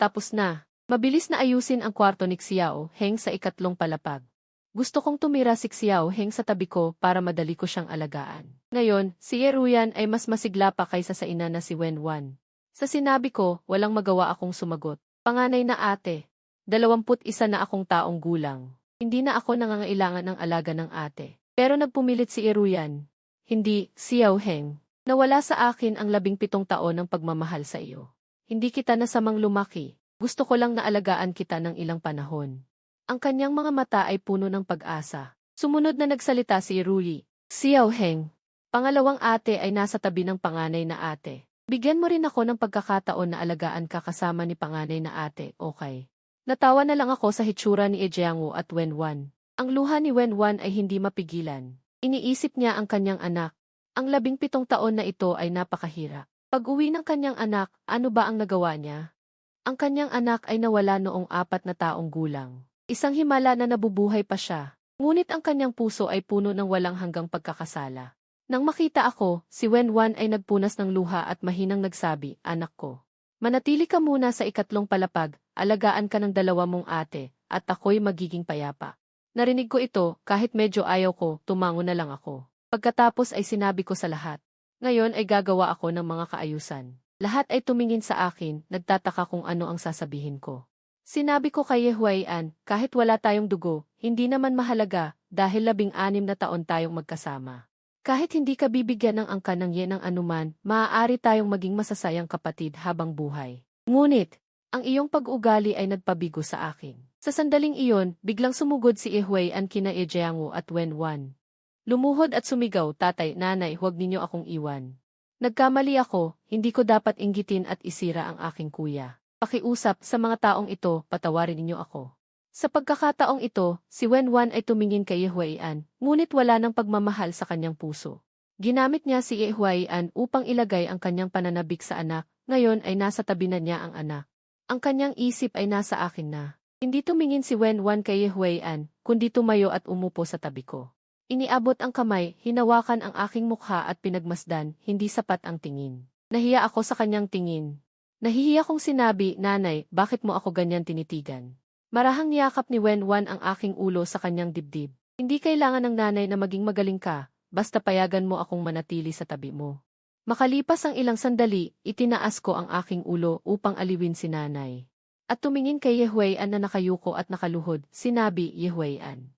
Tapos na. Mabilis na ayusin ang kwarto ni Xiao Heng sa ikatlong palapag. Gusto kong tumira si Xiao Heng sa tabi ko para madali ko siyang alagaan. Ngayon, si Yeruyan ay mas masigla pa kaysa sa ina na si Wenwan. Sa sinabi ko, walang magawa akong sumagot. Panganay na ate. 21 na akong taong gulang. Hindi na ako nangangailangan ng alaga ng ate. Pero nagpumilit si Yeruyan. Hindi, Xiao Heng. Nawala sa akin ang 17 taon ng pagmamahal sa iyo. Hindi kita nasamang lumaki. Gusto ko lang na alagaan kita ng ilang panahon. Ang kanyang mga mata ay puno ng pag-asa. Sumunod na nagsalita si Ruli. Xiao Heng. Pangalawang ate ay nasa tabi ng panganay na ate. Bigyan mo rin ako ng pagkakataon na alagaan ka kasama ni panganay na ate, okay? Natawa na lang ako sa hitsura ni Jiangwu at Wenwan. Ang luha ni Wenwan ay hindi mapigilan. Iniisip niya ang kanyang anak. Ang 17 taon na ito ay napakahirap. Pag-uwi ng kanyang anak, ano ba ang nagawa niya? Ang kanyang anak ay nawala noong 4 na taong gulang. Isang himala na nabubuhay pa siya. Ngunit ang kanyang puso ay puno ng walang hanggang pagkakasala. Nang makita ako, si Wenwan ay nagpunas ng luha at mahinang nagsabi, Anak ko. Manatili ka muna sa ikatlong palapag, alagaan ka ng 2 mong ate, at ako'y magiging payapa. Narinig ko ito, kahit medyo ayaw ko, tumango na lang ako. Pagkatapos ay sinabi ko sa lahat. Ngayon ay gagawa ako ng mga kaayusan. Lahat ay tumingin sa akin, nagtataka kung ano ang sasabihin ko. Sinabi ko kay Huaian, kahit wala tayong dugo, hindi naman mahalaga, dahil 16 na taon tayong magkasama. Kahit hindi ka bibigyan ng angka ng yen ng anuman, maaari tayong maging masasayang kapatid habang buhay. Ngunit, ang iyong pag-ugali ay nagpabigo sa akin. Sa sandaling iyon, biglang sumugod si Huaian kina Jiangwu at Wenwan. Lumuhod at sumigaw, Tatay, Nanay, huwag ninyo akong iwan. Nagkamali ako, hindi ko dapat inggitin at isira ang aking kuya. Pakiusap sa mga taong ito, patawarin ninyo ako. Sa pagkakataong ito, si Wenwan ay tumingin kay Yehuaian, ngunit wala ng pagmamahal sa kanyang puso. Ginamit niya si Yehuaian upang ilagay ang kanyang pananabik sa anak, ngayon ay nasa tabi na niya ang anak. Ang kanyang isip ay nasa akin na. Hindi tumingin si Wenwan kay Yehuaian, kundi tumayo at umupo sa tabi ko. Iniabot ang kamay, hinawakan ang aking mukha at pinagmasdan, hindi sapat ang tingin. Nahiya ako sa kanyang tingin. Nahihiya kong sinabi, Nanay, bakit mo ako ganyan tinitigan? Marahang niyakap ni Wenwan ang aking ulo sa kanyang dibdib. Hindi kailangan ng nanay na maging magaling ka, basta payagan mo akong manatili sa tabi mo. Makalipas ang ilang sandali, itinaas ko ang aking ulo upang aliwin si nanay. At tumingin kay Yehuaian na nakayuko at nakaluhod, sinabi, Yehuaian.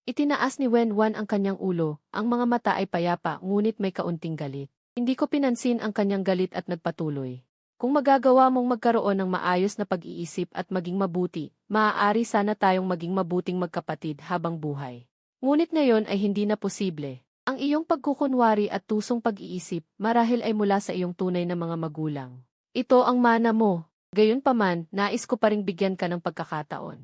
Itinaas ni Wenwan ang kanyang ulo, ang mga mata ay payapa ngunit may kaunting galit. Hindi ko pinansin ang kanyang galit at nagpatuloy. Kung magagawa mong magkaroon ng maayos na pag-iisip at maging mabuti, maaari sana tayong maging mabuting magkapatid habang buhay. Ngunit ngayon ay hindi na posible. Ang iyong pagkukunwari at tusong pag-iisip marahil ay mula sa iyong tunay na mga magulang. Ito ang mana mo. Gayunpaman, nais ko pa ring bigyan ka ng pagkakataon.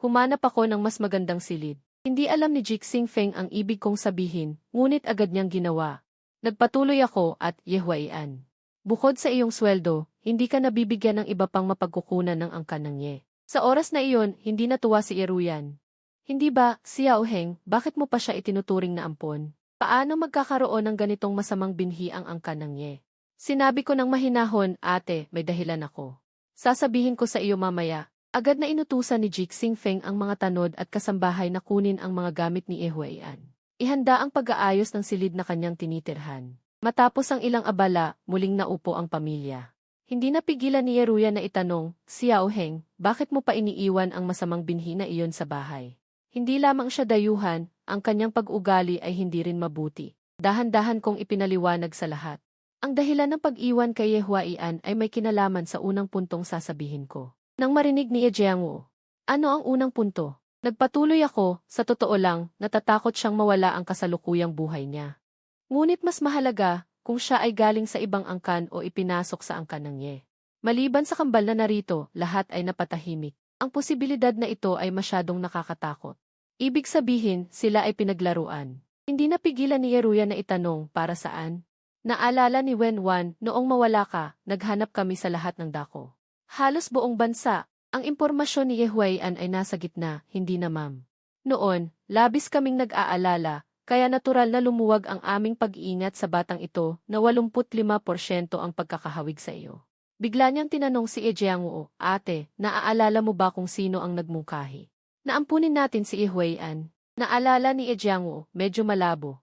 Humanap ako ng mas magandang silid. Hindi alam ni Jixing Feng ang ibig kong sabihin, ngunit agad niyang ginawa. Nagpatuloy ako at, Yehuaian. Bukod sa iyong sweldo, hindi ka nabibigyan ng iba pang mapagkukunan ng angkan ng Ye. Sa oras na iyon, hindi natuwa si Yeruyan. Hindi ba, Xiao Heng, bakit mo pa siya itinuturing na ampon? Paano magkakaroon ng ganitong masamang binhi ang angkan ng Ye? Sinabi ko ng mahinahon, ate, may dahilan ako. Sasabihin ko sa iyo mamaya. Agad na inutusan ni Jixing Feng ang mga tanod at kasambahay na kunin ang mga gamit ni Yehuaian. Ihanda ang pag-aayos ng silid na kanyang tinitirhan. Matapos ang ilang abala, muling naupo ang pamilya. Hindi napigilan ni Yeruyan na itanong, Xiao Heng, bakit mo pa iniiwan ang masamang binhi na iyon sa bahay? Hindi lamang siya dayuhan, ang kanyang pag-ugali ay hindi rin mabuti. Dahan-dahan kong ipinaliwanag sa lahat. Ang dahilan ng pag-iwan kay Yehuaian ay may kinalaman sa unang puntong sasabihin ko. Nang marinig ni Jiangwu, ano ang unang punto? Nagpatuloy ako, sa totoo lang, natatakot siyang mawala ang kasalukuyang buhay niya. Ngunit mas mahalaga, kung siya ay galing sa ibang angkan o ipinasok sa angkan ng Ye. Maliban sa kambal na narito, lahat ay napatahimik. Ang posibilidad na ito ay masyadong nakakatakot. Ibig sabihin, sila ay pinaglaruan. Hindi napigilan ni Yeruyan na itanong, para saan? Naalala ni Wenwan, noong mawala ka, naghanap kami sa lahat ng dako. Halos buong bansa, ang impormasyon ni Yehuaian ay nasa gitna, hindi na ma'am. Noon, labis kaming nag-aalala, kaya natural na lumuwag ang aming pag-iingat sa batang ito na 85% ang pagkakahawig sa iyo. Bigla niyang tinanong si Jiangwu, ate, naaalala mo ba kung sino ang nagmungkahi? Naampunin natin si Yehuaian. Naalala ni Jiangwu, medyo malabo.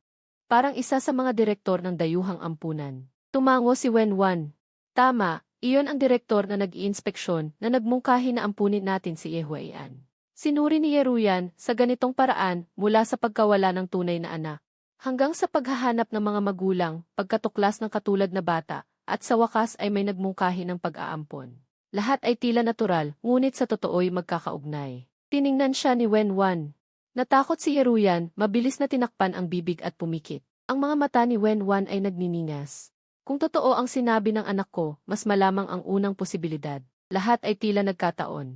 Parang isa sa mga direktor ng dayuhang ampunan. Tumango si Wenwan. Tama. Iyon ang direktor na nag-iinspeksyon na nagmungkahi na ampunin natin si Yehuaian. Sinuri ni Yeruyan sa ganitong paraan mula sa pagkawala ng tunay na anak, hanggang sa paghahanap ng mga magulang, pagkatuklas ng katulad na bata, at sa wakas ay may nagmungkahi ng pag-aampon. Lahat ay tila natural, ngunit sa totoo'y magkakaugnay. Tiningnan siya ni Wenwan. Natakot si Yeruyan, mabilis na tinakpan ang bibig at pumikit. Ang mga mata ni Wenwan ay nagniningas. Kung totoo ang sinabi ng anak ko, mas malamang ang unang posibilidad. Lahat ay tila nagkataon.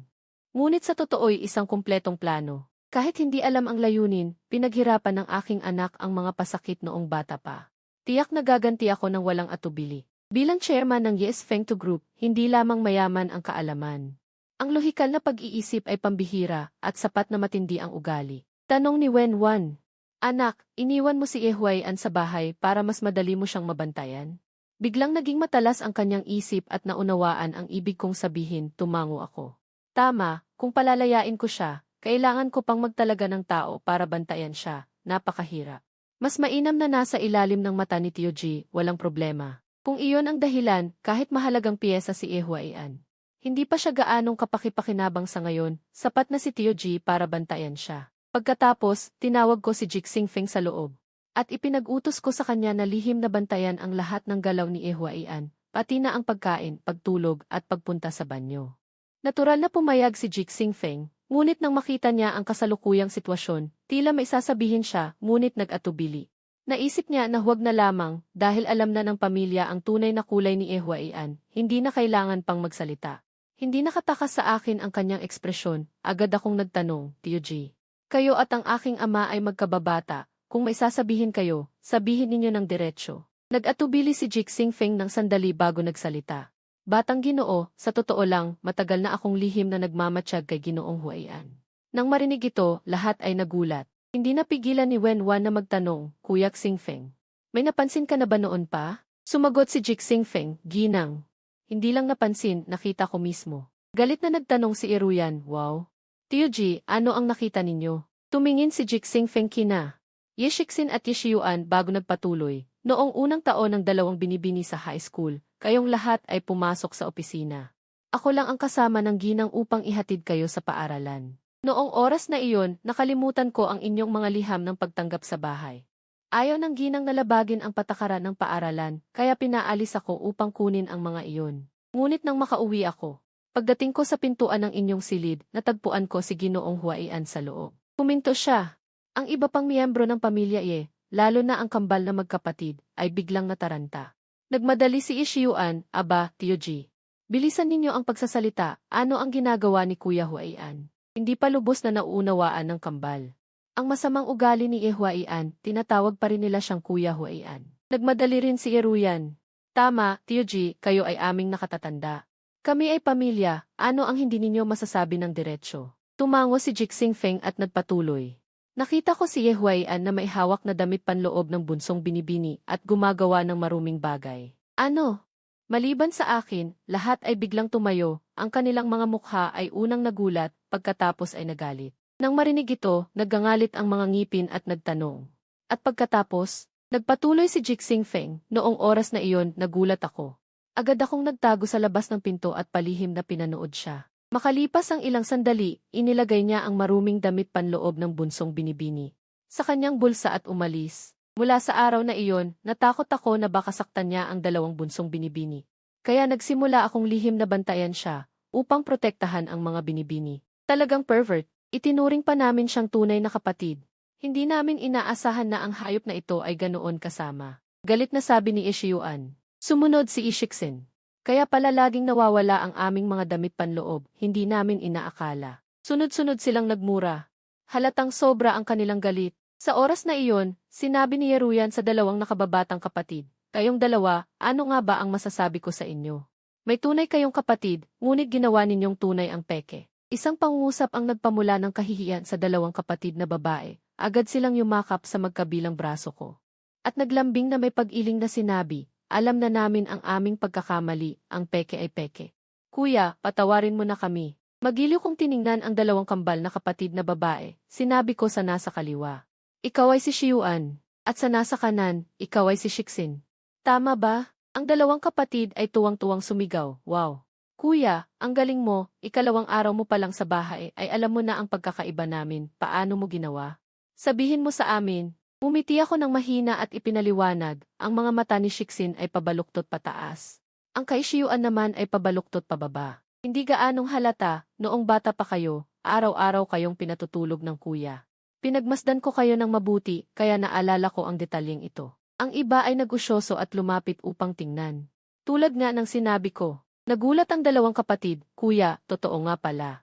Ngunit sa totoo'y isang kumpletong plano. Kahit hindi alam ang layunin, pinaghirapan ng aking anak ang mga pasakit noong bata pa. Tiyak na gaganti ako ng walang atubili. Bilang chairman ng Yes Feng To Group, hindi lamang mayaman ang kaalaman. Ang lohikal na pag-iisip ay pambihira at sapat na matindi ang ugali. Tanong ni Wenwan, anak, iniwan mo si Yehuaian sa bahay para mas madali mo siyang mabantayan? Biglang naging matalas ang kanyang isip at naunawaan ang ibig kong sabihin, tumango ako. Tama, kung palalayain ko siya, kailangan ko pang magtalaga ng tao para bantayan siya, napakahirap. Mas mainam na nasa ilalim ng mata ni Tio G, walang problema. Kung iyon ang dahilan, kahit mahalagang piyesa si Yehuaian. Hindi pa siya gaanong kapakipakinabang sa ngayon, sapat na si Tio G para bantayan siya. Pagkatapos, tinawag ko si Jixing Feng sa loob. At ipinag-utos ko sa kanya na lihim na bantayan ang lahat ng galaw ni Yehuaian, pati na ang pagkain, pagtulog at pagpunta sa banyo. Natural na pumayag si Jixing Feng, Ngunit nang makita niya ang kasalukuyang sitwasyon, tila may sasabihin siya, ngunit nag-atubili. Naisip niya na huwag na lamang, dahil alam na ng pamilya ang tunay na kulay ni Ehwaian, hindi na kailangan pang magsalita. Hindi nakatakas sa akin ang kanyang ekspresyon, agad akong nagtanong, Tio G. Kayo at ang aking ama ay magkababata, kung may sasabihin kayo, sabihin ninyo ng diretsyo. Nag-atubili si Jixing Feng ng sandali bago nagsalita. Batang Ginoo, sa totoo lang, matagal na akong lihim na nagmamatsyag kay Ginoong Huaian. Nang marinig ito, lahat ay nagulat. Hindi napigilan ni Wenwan na magtanong, Kuya Xing Feng. May napansin ka na ba noon pa? Sumagot si Jixing Feng, Ginang. Hindi lang napansin, nakita ko mismo. Galit na nagtanong si Iruyan, wow. Tio G, ano ang nakita ninyo? Tumingin si Jixing Feng kina Yeshixin at Yeshiyuan bago nagpatuloy. Noong unang taon ng dalawang binibini sa high school, kayong lahat ay pumasok sa opisina. Ako lang ang kasama ng Ginang upang ihatid kayo sa paaralan. Noong oras na iyon, nakalimutan ko ang inyong mga liham ng pagtanggap sa bahay. Ayaw ng Ginang na labagin ang patakaran ng paaralan, kaya pinaalis ako upang kunin ang mga iyon. Ngunit nang makauwi ako, pagdating ko sa pintuan ng inyong silid, natagpuan ko si Ginoong Huaian sa loob. Puminto siya. Ang iba pang miyembro ng pamilya lalo na ang kambal na magkapatid, ay biglang nataranta. Nagmadali si Ishiyuan, aba, Tio G. Bilisan ninyo ang pagsasalita, ano ang ginagawa ni Kuya Huaian? Hindi pa lubos na nauunawaan ng kambal. Ang masamang ugali ni Huaian, tinatawag pa rin nila siyang Kuya Huaian. Nagmadali rin si Iruyan. Tama, Tio G, kayo ay aming nakatatanda. Kami ay pamilya, ano ang hindi ninyo masasabi ng diretsyo? Tumango si Jixing Feng at nagpatuloy. Nakita ko si Huaian na may hawak na damit panloob ng bunsong binibini at gumagawa ng maruming bagay. Ano? Maliban sa akin, lahat ay biglang tumayo, ang kanilang mga mukha ay unang nagulat, pagkatapos ay nagalit. Nang marinig ito, naggangalit ang mga ngipin at nagtanong. At pagkatapos, nagpatuloy si Jixing Feng, noong oras na iyon, nagulat ako. Agad akong nagtago sa labas ng pinto at palihim na pinanood siya. Makalipas ang ilang sandali, inilagay niya ang maruming damit panloob ng bunsong binibini sa kanyang bulsa at umalis. Mula sa araw na iyon, natakot ako na baka saktan niya ang dalawang bunsong binibini. Kaya nagsimula akong lihim na bantayan siya upang protektahan ang mga binibini. Talagang pervert, itinuring pa namin siyang tunay na kapatid. Hindi namin inaasahan na ang hayop na ito ay ganoon kasama. Galit na sabi ni Ishiyuan. Sumunod si Ishixin. Kaya pala laging nawawala ang aming mga damit panloob, hindi namin inaakala. Sunod-sunod silang nagmura. Halatang sobra ang kanilang galit. Sa oras na iyon, sinabi ni Yeruyan sa dalawang nakababatang kapatid, kayong dalawa, ano nga ba ang masasabi ko sa inyo? May tunay kayong kapatid, ngunit ginawa ninyong tunay ang peke. Isang pangungusap ang nagpamula ng kahihiyan sa dalawang kapatid na babae, agad silang yumakap sa magkabilang braso ko. At naglambing na may pag-iling na sinabi, alam na namin ang aming pagkakamali, ang peke ay peke. Kuya, patawarin mo na kami. Magiliw kong tiningnan ang dalawang kambal na kapatid na babae, sinabi ko sa nasa kaliwa. Ikaw ay si Shiyuan, at sa nasa kanan, ikaw ay si Shixin. Tama ba? Ang dalawang kapatid ay tuwang-tuwang sumigaw, wow. Kuya, ang galing mo, ikalawang araw mo pa lang sa bahay ay alam mo na ang pagkakaiba namin, paano mo ginawa? Sabihin mo sa amin. Umiti ako ng mahina at ipinaliwanag, ang mga mata ni Shixin ay pabaluktot pataas. Ang kay Shiyuan naman ay pabaluktot pababa. Hindi gaanong halata, noong bata pa kayo, araw-araw kayong pinatutulog ng kuya. Pinagmasdan ko kayo ng mabuti, kaya naalala ko ang detalyeng ito. Ang iba ay nag-usyoso at lumapit upang tingnan. Tulad nga ng sinabi ko, nagulat ang dalawang kapatid, kuya, totoo nga pala.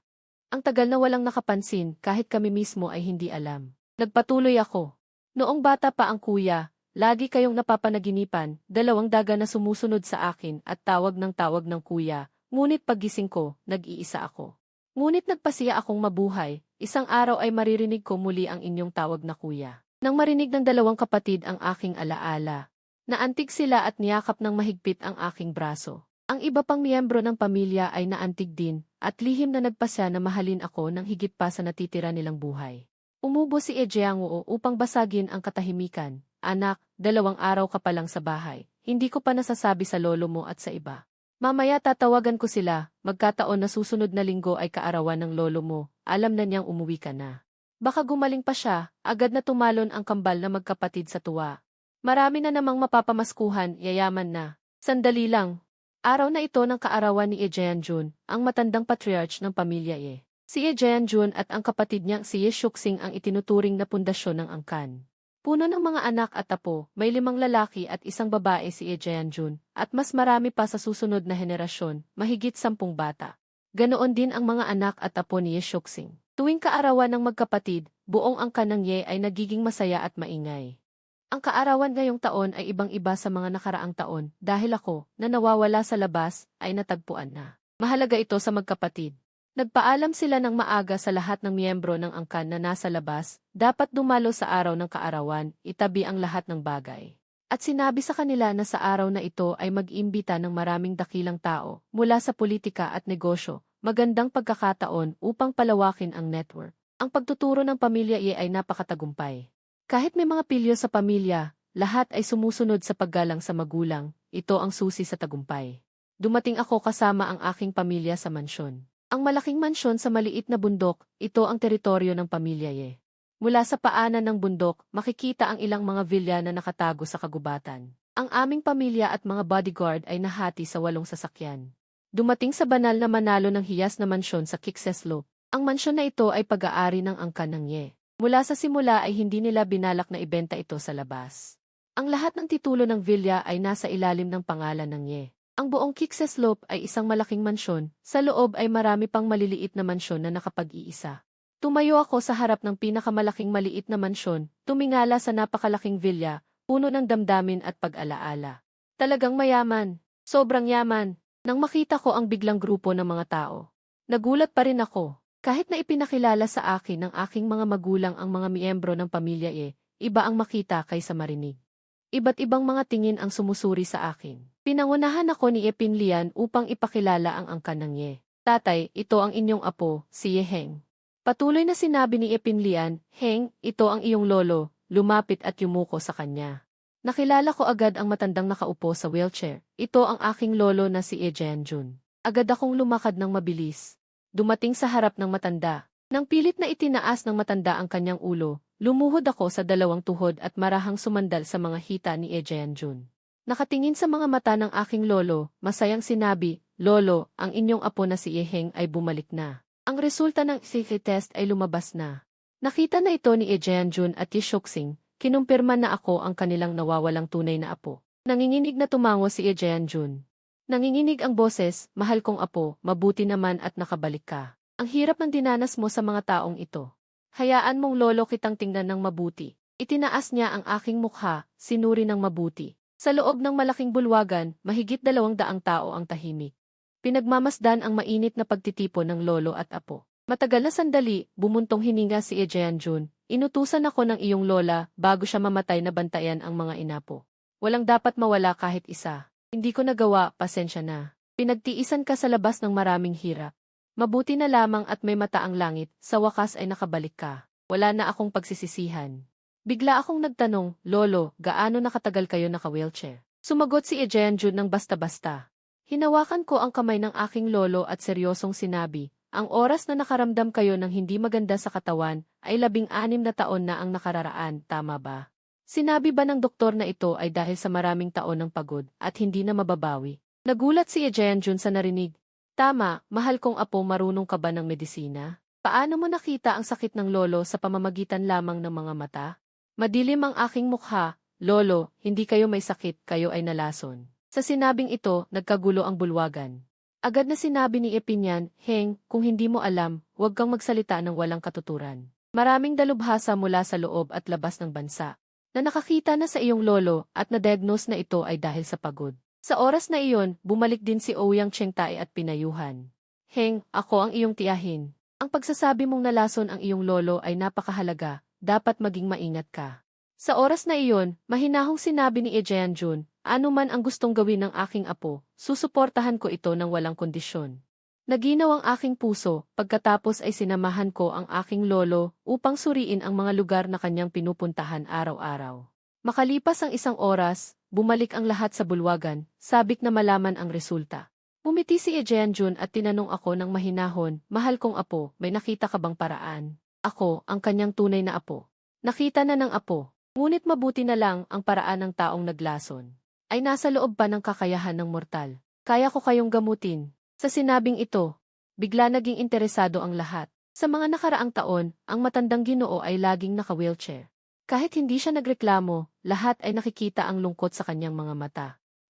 Ang tagal na walang nakapansin, kahit kami mismo ay hindi alam. Nagpatuloy ako. Noong bata pa ang kuya, lagi kayong napapanaginipan, dalawang daga na sumusunod sa akin at tawag ng kuya, ngunit paggising ko, nag-iisa ako. Ngunit nagpasiya akong mabuhay, isang araw ay maririnig ko muli ang inyong tawag na kuya. Nang marinig ng dalawang kapatid ang aking alaala, naantig sila at niyakap ng mahigpit ang aking braso. Ang iba pang miyembro ng pamilya ay naantig din, at lihim na nagpasya na mahalin ako ng higit pa sa natitira nilang buhay. Umubo si Ejeanguo upang basagin ang katahimikan. Anak, 2 araw ka pa lang sa bahay. Hindi ko pa nasasabi sa lolo mo at sa iba. Mamaya tatawagan ko sila, magkataon na susunod na linggo ay kaarawan ng lolo mo, alam na niyang umuwi ka na. Baka gumaling pa siya, agad na tumalon ang kambal na magkapatid sa tuwa. Marami na namang mapapamaskuhan, yayaman na. Sandali lang. Araw na ito ng kaarawan ni Ejeanjun, ang matandang patriarch ng pamilya Si Ye Jianjun at ang kapatid niyang si Ye Shuxing ang itinuturing na pundasyon ng angkan. Puno ng mga anak at apo, may 5 lalaki at 1 babae si Ye Jianjun, at mas marami pa sa susunod na henerasyon, mahigit 10 bata. Ganoon din ang mga anak at apo ni Ye Shuxing. Tuwing kaarawan ng magkapatid, buong angkan ng Ye ay nagiging masaya at maingay. Ang kaarawan ngayong taon ay ibang-iba sa mga nakaraang taon dahil ako, na nawawala sa labas, ay natagpuan na. Mahalaga ito sa magkapatid. Nagpaalam sila ng maaga sa lahat ng miyembro ng angkan na nasa labas, dapat dumalo sa araw ng kaarawan, itabi ang lahat ng bagay. At sinabi sa kanila na sa araw na ito ay mag-imbita ng maraming dakilang tao, mula sa politika at negosyo, magandang pagkakataon upang palawakin ang network. Ang pagtuturo ng pamilya Ye ay napakatagumpay. Kahit may mga pilyo sa pamilya, lahat ay sumusunod sa paggalang sa magulang, ito ang susi sa tagumpay. Dumating ako kasama ang aking pamilya sa mansyon. Ang malaking mansyon sa maliit na bundok, ito ang teritoryo ng pamilya Ye. Mula sa paanan ng bundok, makikita ang ilang mga villa na nakatago sa kagubatan. Ang aming pamilya at mga bodyguard ay nahati sa 8 sasakyan. Dumating sa banal na manalo ng hiyas na mansyon sa Kikseslo. Ang mansyon na ito ay pag-aari ng angkan ng Ye. Mula sa simula ay hindi nila binalak na ibenta ito sa labas. Ang lahat ng titulo ng villa ay nasa ilalim ng pangalan ng Ye. Ang buong Kikseslope ay isang malaking mansyon, sa loob ay marami pang maliliit na mansyon na nakapag-iisa. Tumayo ako sa harap ng pinakamalaking maliit na mansyon, tumingala sa napakalaking villa, puno ng damdamin at pag-alaala. Talagang mayaman, sobrang yaman. Nang makita ko ang biglang grupo ng mga tao, nagulat pa rin ako. Kahit na ipinakilala sa akin ng aking mga magulang ang mga miyembro ng pamilya iba ang makita kaysa marinig. Iba't ibang mga tingin ang sumusuri sa akin. Pinangunahan ako ni Pinlian upang ipakilala ang angkan ng Ye. Tatay, ito ang inyong apo, si Ye Heng. Patuloy na sinabi ni Pinlian, Heng, ito ang iyong lolo, lumapit at yumuko sa kanya. Nakilala ko agad ang matandang nakaupo sa wheelchair. Ito ang aking lolo na si Ye Jianjun. Agad akong lumakad ng mabilis. Dumating sa harap ng matanda. Nang pilit na itinaas ng matanda ang kanyang ulo, lumuhod ako sa 2 tuhod at marahang sumandal sa mga hita ni Ye Jianjun. Nakatingin sa mga mata ng aking lolo, masayang sinabi, Lolo, ang inyong apo na si Ye Heng ay bumalik na. Ang resulta ng psyche test ay lumabas na. Nakita na ito ni Ye Jianjun at Ye Shuxing, kinumpirma na ako ang kanilang nawawalang tunay na apo. Nanginginig na tumango si Ye Jianjun. Nanginginig ang boses, mahal kong apo, mabuti naman at nakabalik ka. Ang hirap ng dinanas mo sa mga taong ito. Hayaan mong lolo kitang tingnan ng mabuti. Itinaas niya ang aking mukha, sinuri ng mabuti. Sa loob ng malaking bulwagan, mahigit 200 tao ang tahimik. Pinagmamasdan ang mainit na pagtitipon ng lolo at apo. Matagal na sandali, bumuntong hininga si Ye Jianjun. Inutusan ako ng iyong lola bago siya mamatay na bantayan ang mga inapo. Walang dapat mawala kahit isa. Hindi ko nagawa, pasensya na. Pinagtiisan ka sa labas ng maraming hirap. Mabuti na lamang at may mata ang langit, sa wakas ay nakabalik ka. Wala na akong pagsisisihan. Bigla akong nagtanong, Lolo, gaano nakatagal kayo naka-wheelchair? Sumagot si Ye Jianjun ng basta-basta. Hinawakan ko ang kamay ng aking lolo at seryosong sinabi, ang oras na nakaramdam kayo ng hindi maganda sa katawan ay 16 na taon na ang nakararaan, tama ba? Sinabi ba ng doktor na ito ay dahil sa maraming taon ng pagod at hindi na mababawi? Nagulat si Ye Jianjun sa narinig. Tama, mahal kong apo, marunong ka ba ng medisina? Paano mo nakita ang sakit ng lolo sa pamamagitan lamang ng mga mata? Madilim ang aking mukha, Lolo, hindi kayo may sakit, kayo ay nalason. Sa sinabing ito, nagkagulo ang bulwagan. Agad na sinabi ni Epinyan, Heng, kung hindi mo alam, huwag kang magsalita ng walang katuturan. Maraming dalubhasa mula sa loob at labas ng bansa na nakakita na sa iyong lolo at na-diagnose na ito ay dahil sa pagod. Sa oras na iyon, bumalik din si Ouyang Chengtai at pinayuhan. Heng, ako ang iyong tiyahin. Ang pagsasabi mong nalason ang iyong lolo ay napakahalaga, dapat maging maingat ka. Sa oras na iyon, mahinahong sinabi ni Ye Jianjun, ano man ang gustong gawin ng aking apo, susuportahan ko ito ng walang kondisyon. Naginaw ang aking puso, pagkatapos ay sinamahan ko ang aking lolo upang suriin ang mga lugar na kanyang pinupuntahan araw-araw. Makalipas ang 1 oras, bumalik ang lahat sa bulwagan, sabik na malaman ang resulta. Pumiti si Ye Jianjun at tinanong ako ng mahinahon, mahal kong apo, may nakita ka bang paraan? Ako, ang kanyang tunay na apo. Nakita na ng apo, ngunit mabuti na lang ang paraan ng taong naglason. Ay nasa loob pa ng kakayahan ng mortal. Kaya ko kayong gamutin. Sa sinabing ito, bigla naging interesado ang lahat. Sa mga nakaraang taon, ang matandang Ginoo ay laging naka-wheelchair. Kahit hindi siya nagreklamo, lahat ay nakikita ang lungkot sa kanyang mga mata.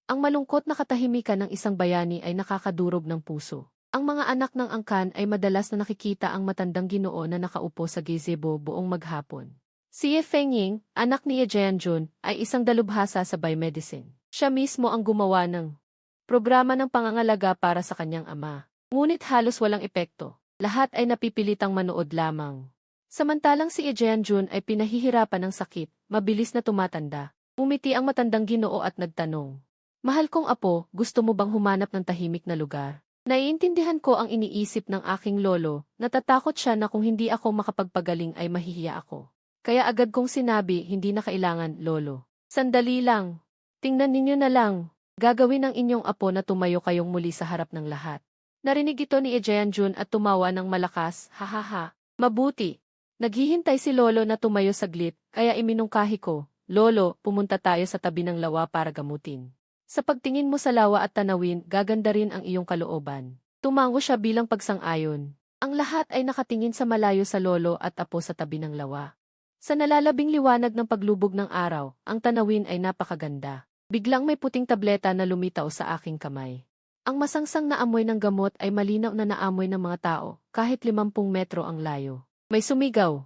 Ang malungkot na katahimikan ng isang bayani ay nakakadurog ng puso. Ang mga anak ng angkan ay madalas na nakikita ang matandang Ginoo na nakaupo sa gazebo buong maghapon. Si Ye Fengying, anak ni Ye Jianjun, ay isang dalubhasa sa biomedicine. Siya mismo ang gumawa ng programa ng pangangalaga para sa kanyang ama. Ngunit halos walang epekto. Lahat ay napipilitang manood lamang. Samantalang si Ye Jianjun ay pinahihirapan ng sakit, mabilis na tumatanda. Umiti ang matandang Ginoo at nagtanong, "Mahal kong apo, gusto mo bang humanap ng tahimik na lugar?" Naiintindihan ko ang iniisip ng aking lolo, natatakot siya na kung hindi ako makapagpagaling ay mahihiya ako. Kaya agad kong sinabi, "Hindi na kailangan, lolo. Sandali lang. Tingnan ninyo na lang. Gagawin ng inyong apo na tumayo kayong muli sa harap ng lahat." Narinig ito ni Ye Jianjun at tumawa ng malakas, "Hahaha. Mabuti." Naghihintay si lolo na tumayo saglit, kaya iminungkahi ko, "Lolo, pumunta tayo sa tabi ng lawa para gamutin. Sa pagtingin mo sa lawa at tanawin, gaganda rin ang iyong kalooban." Tumango siya bilang pagsang-ayon. Ang lahat ay nakatingin sa malayo sa lolo at apo sa tabi ng lawa. Sa nalalabing liwanag ng paglubog ng araw, ang tanawin ay napakaganda. Biglang may puting tableta na lumitaw sa aking kamay. Ang masangsang na amoy ng gamot ay malinaw na naamoy ng mga tao, kahit 50 metro ang layo. May sumigaw,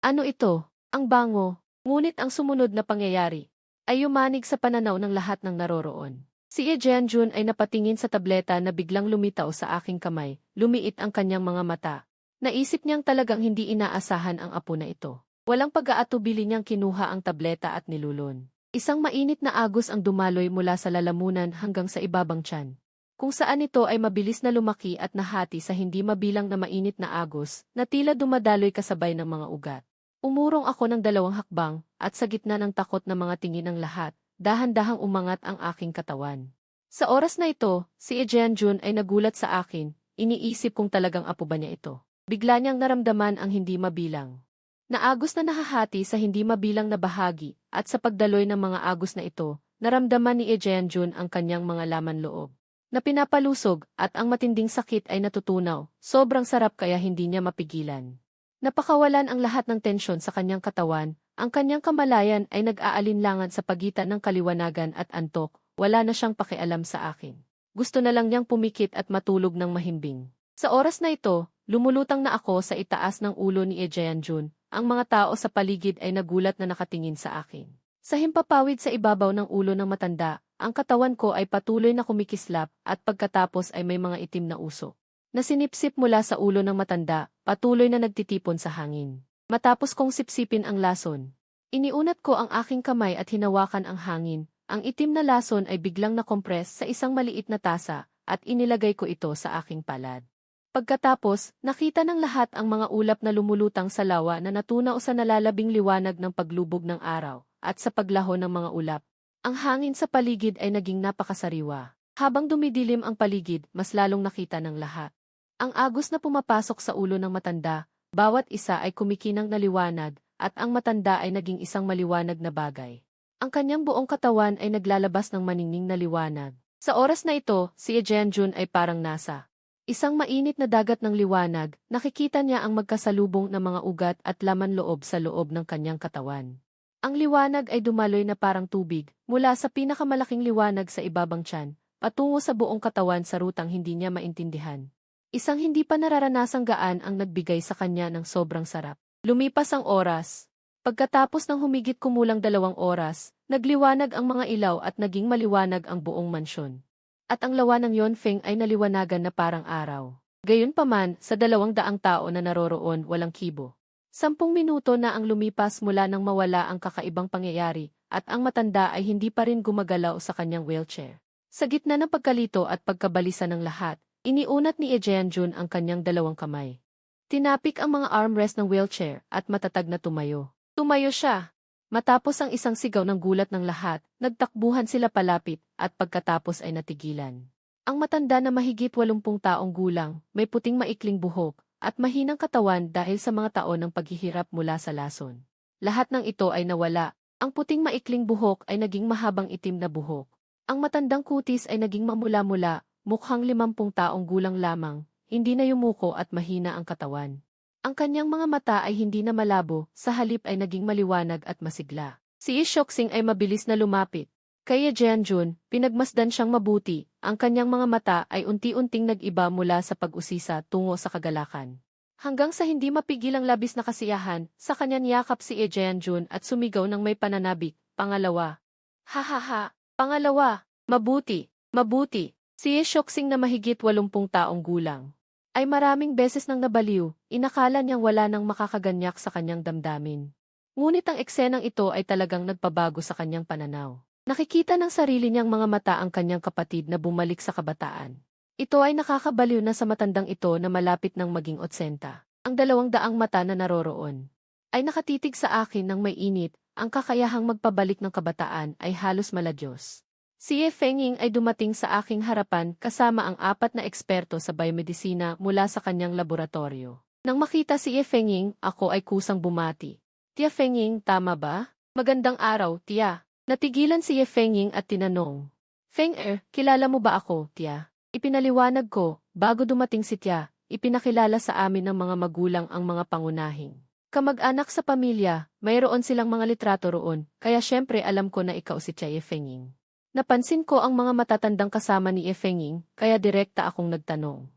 ano ito? Ang bango." Ngunit ang sumunod na pangyayari ay yumanig sa pananaw ng lahat ng naroroon. Si Ye Jianjun ay napatingin sa tableta na biglang lumitaw sa aking kamay, lumiit ang kanyang mga mata. Naisip niyang talagang hindi inaasahan ang apo na ito. Walang pag-aatubili niyang kinuha ang tableta at nilulon. Isang mainit na agos ang dumaloy mula sa lalamunan hanggang sa ibabang tiyan. Kung saan ito ay mabilis na lumaki at nahati sa hindi mabilang na mainit na agos, na tila dumadaloy kasabay ng mga ugat. Umurong ako ng 2 hakbang, at sa gitna ng takot na mga tingin ng lahat, dahan-dahang umangat ang aking katawan. Sa oras na ito, si Ye Jianjun ay nagulat sa akin, iniisip kung talagang apo ba niya ito. Bigla niyang naramdaman ang hindi mabilang na agos na nahahati sa hindi mabilang na bahagi, at sa pagdaloy ng mga agos na ito, naramdaman ni Ye Jianjun ang kanyang mga laman loob na pinapalusog, at ang matinding sakit ay natutunaw. Sobrang sarap kaya hindi niya mapigilan. Napakawalan ang lahat ng tensyon sa kanyang katawan, ang kanyang kamalayan ay nag-aalinlangan sa pagitan ng kaliwanagan at antok, wala na siyang pakialam sa akin. Gusto na lang niyang pumikit at matulog ng mahimbing. Sa oras na ito, lumulutang na ako sa itaas ng ulo ni Ye Jianjun. Ang mga tao sa paligid ay nagulat na nakatingin sa akin. Sa himpapawid sa ibabaw ng ulo ng matanda, ang katawan ko ay patuloy na kumikislap at pagkatapos ay may mga itim na usok na sinipsip mula sa ulo ng matanda, patuloy na nagtitipon sa hangin. Matapos kong sipsipin ang lason, iniunat ko ang aking kamay at hinawakan ang hangin. Ang itim na lason ay biglang nakompres sa isang maliit na tasa at inilagay ko ito sa aking palad. Pagkatapos, nakita ng lahat ang mga ulap na lumulutang sa lawa na natunaw sa nalalabing liwanag ng paglubog ng araw, at sa paglaho ng mga ulap. Ang hangin sa paligid ay naging napakasariwa. Habang dumidilim ang paligid, mas lalong nakita ng lahat. Ang agos na pumapasok sa ulo ng matanda, bawat isa ay kumikinang na liwanag, at ang matanda ay naging isang maliwanag na bagay. Ang kanyang buong katawan ay naglalabas ng maningning na liwanag. Sa oras na ito, si Ye Jianjun ay parang nasa isang mainit na dagat ng liwanag. Nakikita niya ang magkasalubong na mga ugat at laman loob sa loob ng kanyang katawan. Ang liwanag ay dumaloy na parang tubig, mula sa pinakamalaking liwanag sa ibabang tiyan, patungo sa buong katawan sa rutang hindi niya maintindihan. Isang hindi pa nararanasang gaan ang nagbigay sa kanya ng sobrang sarap. Lumipas ang oras. Pagkatapos ng humigit kumulang 2 oras, nagliwanag ang mga ilaw at naging maliwanag ang buong mansyon. At ang lawa ng Yonfeng ay naliwanagan na parang araw. Gayunpaman, sa 200 tao na naroroon walang kibo. 10 minuto na ang lumipas mula nang mawala ang kakaibang pangyayari, at ang matanda ay hindi pa rin gumagalaw sa kanyang wheelchair. Sa gitna ng pagkalito at pagkabalisa ng lahat, iniunat ni Ye Jianjun ang kanyang 2 kamay. Tinapik ang mga armrest ng wheelchair at matatag na tumayo. Tumayo siya. Matapos ang isang sigaw ng gulat ng lahat, nagtakbuhan sila palapit, at pagkatapos ay natigilan. Ang matanda na mahigit 80 taong gulang, may puting maikling buhok, at mahinang katawan dahil sa mga taon ng paghihirap mula sa lason. Lahat ng ito ay nawala. Ang puting maikling buhok ay naging mahabang itim na buhok. Ang matandang kutis ay naging mamula-mula, mukhang 50 taong gulang lamang, hindi na yumuko at mahina ang katawan. Ang kanyang mga mata ay hindi na malabo, sa halip ay naging maliwanag at masigla. Si Shoxing ay mabilis na lumapit. Kay Jianjun, pinagmasdan siyang mabuti, ang kanyang mga mata ay unti-unting nag-iba mula sa pag-usisa tungo sa kagalakan. Hanggang sa hindi mapigil ang labis na kasiyahan, sa kanya niyakap si Jianjun at sumigaw ng may pananabik, pangalawa. Ha ha ha, pangalawa, mabuti, mabuti. Si Shoxing na mahigit 80 taong gulang ay maraming beses nang nabaliw, inakala niyang wala nang makakaganyak sa kanyang damdamin. Ngunit ang eksenang ito ay talagang nagpabago sa kanyang pananaw. Nakikita ng sarili niyang mga mata ang kanyang kapatid na bumalik sa kabataan. Ito ay nakakabaliw na sa matandang ito na malapit ng maging 80. Ang 200 mata na naroroon ay nakatitig sa akin ng may init, ang kakayahang magpabalik ng kabataan ay halos maladyos. Si Ye Fengying ay dumating sa aking harapan kasama ang 4 na eksperto sa biomedisina mula sa kanyang laboratorio. Nang makita si Ye Fengying, ako ay kusang bumati. Tia Fengying, tama ba? Magandang araw, Tia. Natigilan si Ye Fengying at tinanong. Feng-er, kilala mo ba ako, Tia? Ipinaliwanag ko, bago dumating si Tia, ipinakilala sa amin ng mga magulang ang mga pangunahing kamag-anak sa pamilya, mayroon silang mga litrato roon, kaya syempre alam ko na ikaw si Tia Ye Fengying. Napansin ko ang mga matatandang kasama ni Ye Fengying, kaya direkta akong nagtanong.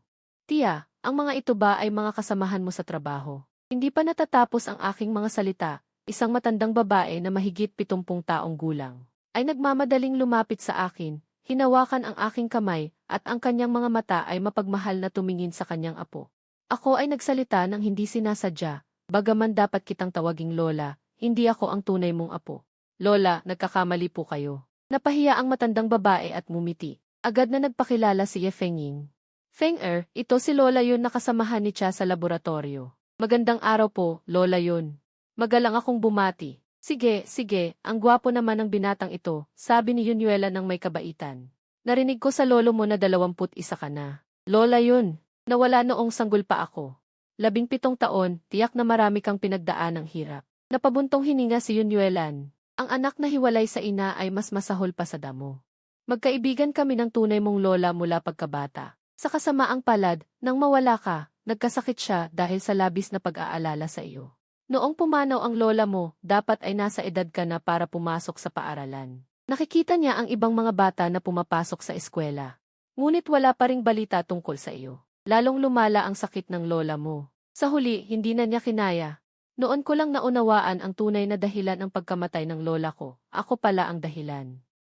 Tia, ang mga ito ba ay mga kasamahan mo sa trabaho? Hindi pa natatapos ang aking mga salita, isang matandang babae na mahigit 70 taong gulang ay nagmamadaling lumapit sa akin, hinawakan ang aking kamay, at ang kanyang mga mata ay mapagmahal na tumingin sa kanyang apo. Ako ay nagsalita ng hindi sinasadya, bagaman dapat kitang tawaging Lola, hindi ako ang tunay mong apo. Lola, nagkakamali po kayo. Napahiya ang matandang babae at ngumiti. Agad na nagpakilala si Ye Fengying. Feng-er, ito si Lola yun na kasamahan ni Cha sa laboratorio. Magandang araw po, Lola yun. Magalang akong bumati. Sige, sige, ang gwapo naman ng binatang ito, sabi ni Yunyuela ng may kabaitan. Narinig ko sa lolo mo na 21 ka na. Lola yun, nawala noong sanggol pa ako. 17 taon, tiyak na marami kang pinagdaan ng hirap. Napabuntong hininga si Yunyuelan. Ang anak na hiwalay sa ina ay mas masahol pa sa damo. Magkaibigan kami ng tunay mong lola mula pagkabata. Sa kasamaang palad, nang mawala ka, nagkasakit siya dahil sa labis na pag-aalala sa iyo. Noong pumanaw ang lola mo, dapat ay nasa edad ka na para pumasok sa paaralan. Nakikita niya ang ibang mga bata na pumapasok sa eskwela. Ngunit wala pa ring balita tungkol sa iyo. Lalong lumala ang sakit ng lola mo. Sa huli, hindi na niya kinaya. Noon ko lang naunawaan ang tunay na dahilan ng pagkamatay ng lola ko. Ako pala ang dahilan.